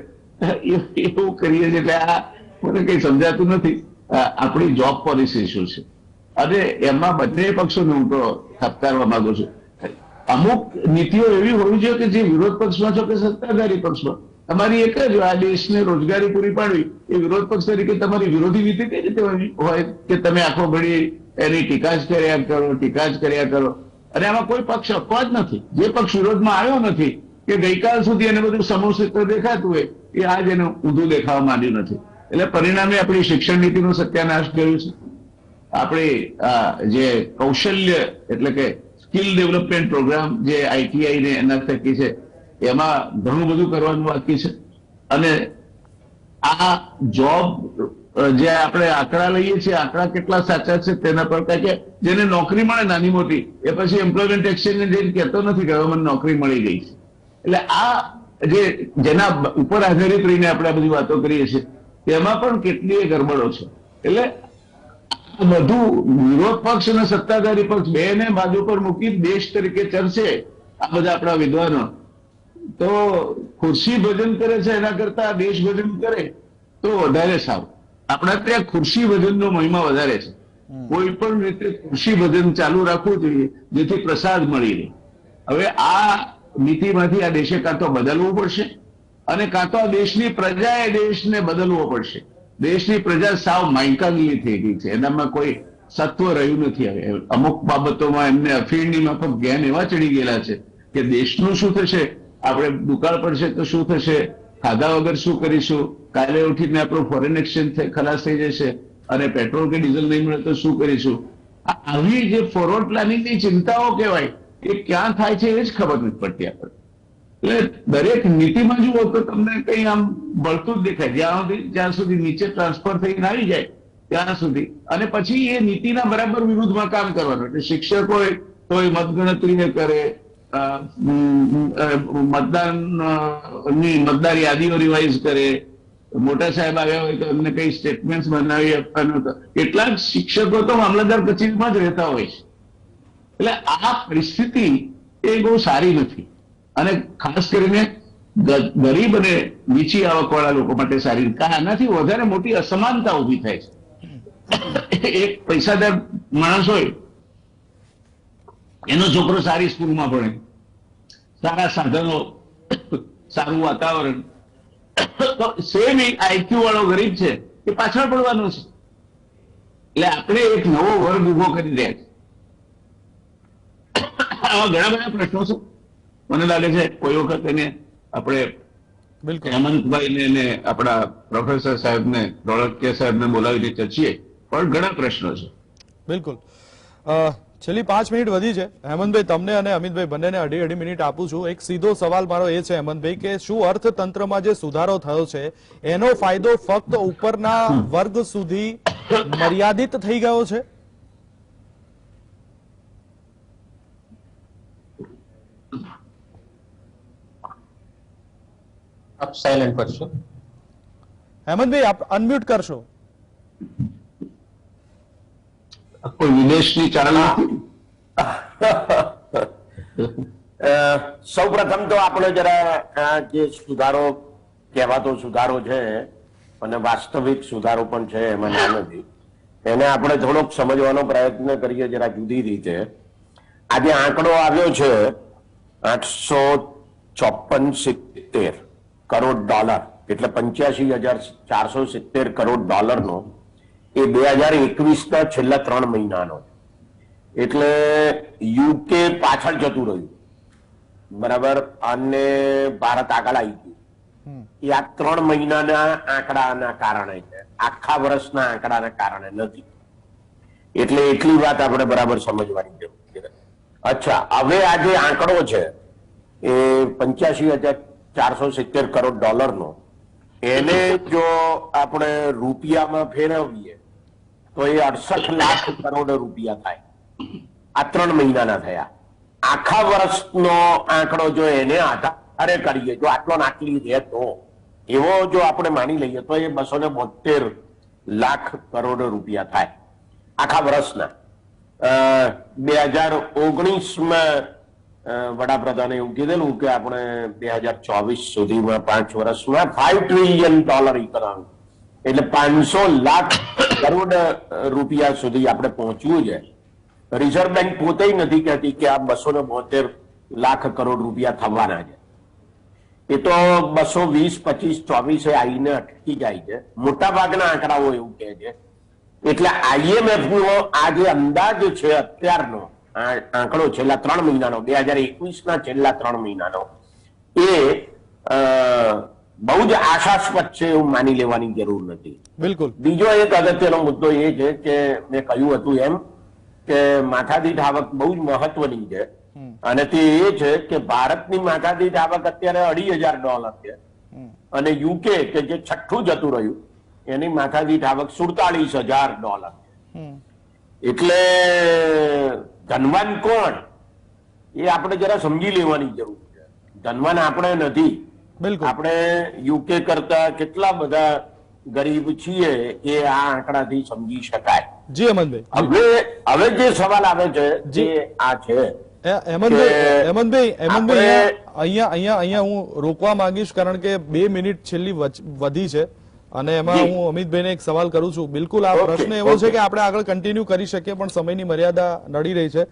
એવું કરીએ છીએ. એટલે આ મને કઈ સમજાતું નથી આપણી જોબ પોલિસી શું છે. અને એમાં બંને પક્ષોને હું તો ખપકારવા માંગુ છું. અમુક નીતિઓ એવી હોવી જોઈએ કે જે વિરોધ પક્ષમાં છો કે સત્તાધારી પક્ષમાં, તમારી એક જ આ દેશને રોજગારી પૂરી પાડવી એ વિરોધ પક્ષ તરીકે તમારી વિરોધી નીતિ કઈ રીતે હોય કે તમે આખો ઘડી એની ટીકા જ કર્યા કરો. અને આમાં કોઈ પક્ષ અપવાદ નથી. જે પક્ષ વિરોધમાં આવ્યો નથી કે ગઈકાલ સુધી એને બધું સમૂહ સૂત્ર દેખાતું હોય એ આજ એને ઊંધું દેખાવા માંડ્યું નથી. એટલે પરિણામે આપણી શિક્ષણ નીતિનો સત્યાનાશ કર્યું છે. આપણે જે કૌશલ્ય એટલે કે સ્કિલ ડેવલપમેન્ટ પ્રોગ્રામ જે ITI ને એના થકી છે એમાં ઘણું બધું કરવાનું બાકી છે. અને આ જોબ જે આપણે આંકડા લઈએ છીએ, આંકડા કેટલા સાચા છે તેના પર કે જેને નોકરી મળે નાની મોટી એ પછી એમ્પ્લોયમેન્ટ એક્સચેન્જ ને જઈને કહેતો નથી કે હવે મને નોકરી મળી ગઈ છે. એટલે આ જેના ઉપર આધારિત રહીને આપણે આ બધી વાતો કરીએ છીએ તેમાં પણ કેટલીય ગરબડો છે. એટલે બધું વિરોધ પક્ષ અને સત્તાધારી પક્ષ બેને બાજુ પર મૂકી દેશ તરીકે ચર્ચે આ બધા આપણા વિદ્વાનો, તો ખુરશી ભજન કરે છે એના કરતા દેશ ભજન કરે તો વધારે સારું. આપણા ત્યાં ખુરશી ભજનનો મહિમા વધારે છે. કોઈ પણ રીતે ખુરશી ભજન ચાલુ રાખવું જોઈએ જેથી પ્રસાદ મળી રહે. હવે આ નીતિમાંથી આ દેશે કાં તો બદલવું પડશે અને કાં તો આ દેશની પ્રજાએ દેશને બદલવો પડશે. દેશની પ્રજા સાવ માઇકાંગલી થઈ ગઈ છે, એનામાં કોઈ સત્વ રહ્યું નથી. હવે અમુક બાબતોમાં એમને અફીણની માફક જ્ઞાન એવા ચડી ગયેલા છે કે દેશનું શું થશે, આપણે દુકાળ પડશે તો શું થશે, ખાધા વગર શું કરીશું, કાલે ઉઠીને આપણું ફોરેન એક્સચેન્જ ખલાસ થઈ જશે અને પેટ્રોલ કે ડીઝલ નહીં મળે તો શું કરીશું. આવી જે ફોરવર્ડ પ્લાનિંગની ચિંતાઓ કહેવાય એ ક્યાં થાય છે એ જ ખબર નથી પડતી આપણે. એટલે દરેક નીતિમાં જુઓ તો તમને કઈ આમ બળતું જ દેખાય જ્યાં સુધી નીચે ટ્રાન્સફર થઈને આવી જાય ત્યાં સુધી. અને પછી એ નીતિના બરાબર વિરુદ્ધમાં કામ કરવાનું. એટલે શિક્ષક હોય તો એ મતગણતરીને કરે, મતદાર યાદીઓ રિવાઇઝ કરે, મોટા સાહેબ આવ્યા હોય તો એમને કઈ સ્ટેટમેન્ટ બનાવી આપવાનું. કેટલાક શિક્ષકો તો મામલતદાર કચેરીમાં જ રહેતા હોય છે. એટલે આ પરિસ્થિતિ એ બહુ સારી નથી અને ખાસ કરીને ગરીબ અને નીચી આવકવાળા લોકો માટે સારી. આનાથી વધારે મોટી અસમાનતા ઉભી થાય છે. એક પૈસાદાર માણસ હોય એનો છોકરો સારી સ્કૂલમાં ભણે, સારા સાધનો, સારું વાતાવરણ, તો સેમ IQ વાળો ગરીબ છે એ પાછળ પડવાનો છે. એટલે આપણે એક નવો વર્ગ ઉભો કરી રહ્યા છે. આવા ઘણા બધા પ્રશ્નો છે. મને લાગે છે કોઈ વખત એને આપણે હેમંતભાઈને ને આપણા પ્રોફેસર સાહેબને, ધોળકિયા સાહેબને બોલાવીને ચર્ચીએ, પણ ઘણા પ્રશ્નો છે. બિલકુલ. છેલ્લી 5 મિનિટ વધી છે. હેમંતભાઈ, તમને અને અમિતભાઈ બંનેને અઢી મિનિટ આપું છું. એક સીધો સવાલ મારો એ છે હેમંતભાઈ કે શું અર્થતંત્રમાં જે સુધારો થયો છે એનો ફાયદો ફક્ત ઉપરના વર્ગ સુધી મર્યાદિત થઈ ગયો છે? આપ સાયલેન્ટ કરશો. હેમંતભાઈ આપ અનમ્યુટ કરશો. કોઈ વિદેશની ચાલ નથી. સૌ પ્રથમ તો આપણે જરા આ જે સુધારો કહેવાતો સુધારો છે અને વાસ્તવિક સુધારો પણ છે એમાં ના નથી, એને આપણે થોડોક સમજવાનો પ્રયત્ન કરીએ જરા જુદી રીતે. આજે આંકડો આવ્યો છે 854.70 કરોડ ડોલર, એટલે 85,470 કરોડ ડોલરનો, એ 2021 ના છેલ્લા 3 મહિનાનો. એટલે યુકે પાછળ જતું રહ્યું, બરાબર, અને ભારત આગળ આવી ગયું. એ આ 3 મહિનાના આંકડાના કારણે છે, આખા વર્ષના આંકડાના કારણે નથી. એટલે એટલી વાત આપણે બરાબર સમજવાની જરૂર છે. અચ્છા, હવે આ જે આંકડો છે એ 85,470 કરોડ ડોલરનો, એને જો આપણે રૂપિયામાં ફેરવીએ તો એ 68 લાખ કરોડ રૂપિયા થાય. આ 3 મહિનાના થયા. આખા વર્ષનો આંકડો જો એને આધારે કરીએ, જો આટલો આટલી રહે તો, એવો જો આપણે માની લઈએ તો એ 272 લાખ કરોડ રૂપિયા થાય આખા વર્ષના. 2019માં વડાપ્રધાને એવું કીધેલું કે આપણે 2024 સુધીમાં 5 વર્ષમાં $5 ટ્રિલિયન ઇકોનોમી, એટલે 500 લાખ કરોડ રૂપિયા સુધી આપણે પહોંચવું છે. રિઝર્વ બેંક પોતે નથી કહેતી કે આ 272 લાખ કરોડ રૂપિયા થવાના છે. એ તો 220, 25, 24 આવીને અટકી જાય છે. મોટા ભાગના આંકડાઓ એવું કહે છે. એટલે IMF નો આ જે અંદાજ છે અત્યારનો આંકડો છેલ્લા 3 મહિનાનો, 2021 ના છેલ્લા 3 મહિનાનો, એ બહુ જ આશાસ્પદ છે એવું માની લેવાની જરૂર નથી. બિલકુલ. બીજો એક અગત્યનો મુદ્દો એ છે કે મેં કહ્યું હતું એમ કે માથાદીઠ આવક બહુ જ મહત્વની છે, અને તે એ છે કે ભારતની માથાદીઠ આવક અત્યારે $2,500 છે, અને યુકે કે જે છઠ્ઠું જતું રહ્યું એની માથાદીઠ આવક $47,000 છે. એટલે ધનવાન કોણ એ આપણે જરા સમજી લેવાની જરૂર છે. ધનવાન આપણે નથી. બિલકુલ. આપણે યુકે કરતા કેટલા બધા ગરીબ છીએ એ આ આંકડાથી સમજી શકાય. જી હેમંતભાઈ. હવે જે સવાલ આવે છે જે આ છે, હેમંતભાઈ અહીંયા હું રોકવા માંગીશ, કારણ કે 2 મિનિટ છેલ્લી વધી છે અને એમાં હું અમિતભાઈને એક સવાલ કરું છું. બિલકુલ આ પ્રશ્ન એવો છે કે આપણે આગળ કન્ટિન્યુ કરી શકીએ પણ સમયની મર્યાદા નડી રહી છે.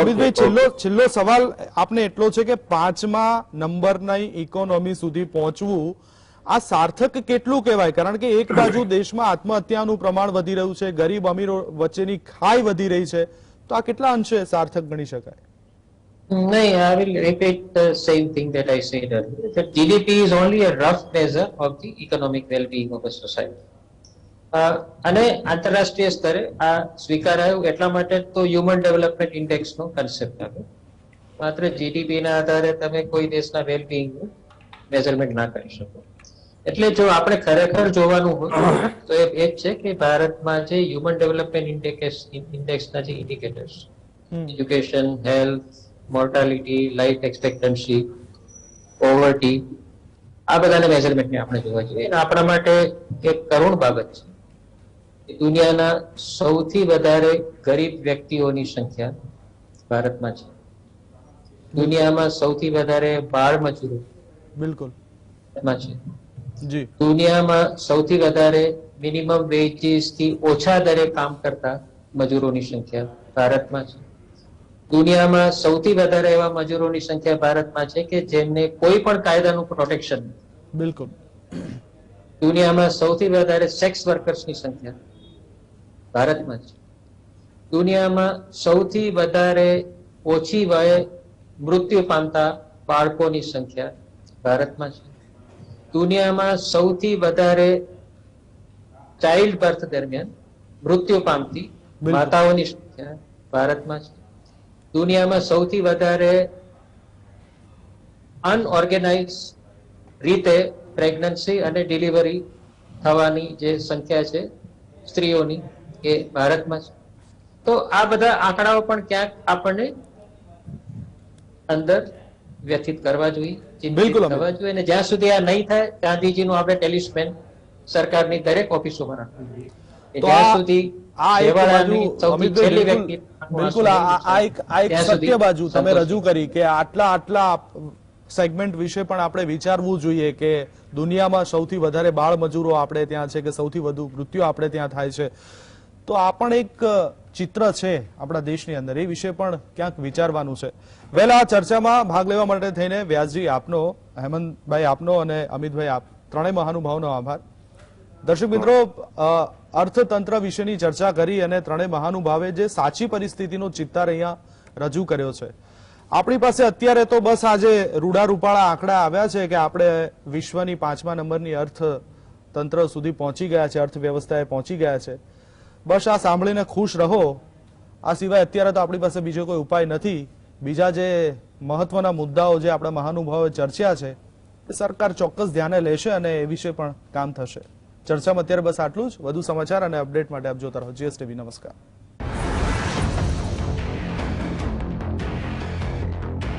અમિતભાઈ, છેલ્લો સવાલ આપને એટલો છે કે 5મા નંબરની ઇકોનોમી સુધી પહોંચવું આ સાર્થક કેટલું કહેવાય? કારણ કે એક બાજુ દેશમાં આત્મહત્યાનું પ્રમાણ વધી રહ્યું છે, ગરીબ અમીરો વચ્ચેની ખાઈ વધી રહી છે, તો આ કેટલા અંશે સાર્થક ગણી શકાય? No, I will repeat the same thing that I said earlier, that GDP is only a rough measure of the economic well-being of a society. અને આંતરરાષ્ટ્રીય સ્તરે આ સ્વીકારાયું એટલા માટે તો હ્યુમન ડેવલપમેન્ટ ઇન્ડેક્સનો કન્સેપ્ટ આવ્યો. માત્ર જીડીપી ના આધારે તમે કોઈ દેશના વેલબિંગનું મેઝરમેન્ટ ના કરી શકો. એટલે જો આપણે ખરેખર જોવાનું હોય તો એ જ છે કે ભારતમાં જે હ્યુમન ડેવલપમેન્ટ ઇન્ડેક્સના જે indicators, education, health, mortality, life expectancy, poverty, આ બધાને મેઝરમેન્ટને આપણે જોવા જોઈએ. આપણા માટે એક કરુણ બાબત છે કે દુનિયાના સૌથી વધારે ગરીબ વ્યક્તિઓની સંખ્યા ભારતમાં છે. દુનિયામાં સૌથી વધારે બાળ મજૂરો બિલકુલ છે. જી. દુનિયામાં સૌથી વધારે મિનિમમ વેજીસ થી ઓછા દરે કામ કરતા મજૂરોની સંખ્યા ભારતમાં છે. દુનિયામાં સૌથી વધારે એવા મજૂરોની સંખ્યા ભારતમાં છે કે જેમને કોઈ પણ કાયદાનું પ્રોટેક્શન નથી. બિલકુલ. દુનિયામાં સૌથી વધારે સેક્સ વર્કર્સની સંખ્યા ભારતમાં છે. દુનિયામાં સૌથી વધારે ઓછી વયે મૃત્યુ પામતા બાળકોની સંખ્યા ભારતમાં છે. દુનિયામાં સૌથી વધારે ચાઇલ્ડ બર્થ દરમિયાન મૃત્યુ પામતી માતાઓની સંખ્યા ભારતમાં છે. દુનિયામાં સૌથી વધારે અનઓર્ગેનાઇઝ રીતે પ્રેગ્નન્સી અને ડિલિવરી થવાની જે સંખ્યા છે સ્ત્રીઓની, એ ભારતમાં છે. તો આ બધા આંકડાઓ પણ ક્યાંક આપણને અંદર વ્યથિત કરવા જોઈએ. ચિંતિત બિલકુલ, અમિત. થવા જોઈએ અને જ્યાં સુધી આ નહીં થાય ગાંધીજીનું આપણે ટેલિસ્મેન સરકારની દરેક ઓફિસોમાં રાખવું જોઈએ કે તો જ્યાં સુધી આ એક છેવાડાની બાજુ સૌથી અમિતભાઈ છેલ્લી બિલકુલ વ્યક્તિ બિલકુલ આ એક ત્યાં સુધી સત્ય બાજુ તમે સંતોષ રજૂ કરી કે આટલા સેગમેન્ટ વિશે પણ આપણે વિચારવું જોઈએ કે દુનિયામાં સૌથી વધારે બાળ મજૂરો આપણે ત્યાં છે કે સૌથી વધુ મૃત્યુ આપણે ત્યાં થાય છે, તો આ પણ એક ચિત્ર છે આપણા દેશની અંદર, એ વિશે પણ ક્યાંક વિચારવાનું છે. વહેલા આ ચર્ચામાં ભાગ લેવા માટે થઈને વ્યાસજી આપનો, હેમંતભાઈ આપનો અને અમિતભાઈ આપ ત્રણેય મહાનુભાવનો આભાર. દર્શક મિત્રો, અર્થતંત્ર વિશેની ચર્ચા કરી અને ત્રણેય મહાનુભાવે જે સાચી પરિસ્થિતિનો ચિત્તાર અહીંયા રજૂ કર્યો છે. આપણી પાસે અત્યારે તો બસ આજે રૂડા રૂપાળા આંકડા આવ્યા છે કે આપણે વિશ્વની 5મા નંબરની અર્થતંત્ર સુધી પહોંચી ગયા છે, અર્થવ્યવસ્થાએ પહોંચી ગયા છે. બસ આ સાંભળીને ખુશ રહો, આ સિવાય અત્યારે તો આપણી પાસે બીજો કોઈ ઉપાય નથી. બીજા જે મહત્વના મુદ્દાઓ જે આપણા મહાનુભાવોએ ચર્ચ્યા છે એ સરકાર ચોક્કસ ધ્યાને લેશે અને એ વિશે પણ કામ થશે. ચર્ચામાં અત્યારે બસ આટલું જ. વધુ સમાચાર અને અપડેટ માટે આપ જોતા રહો GSTV. નમસ્કાર.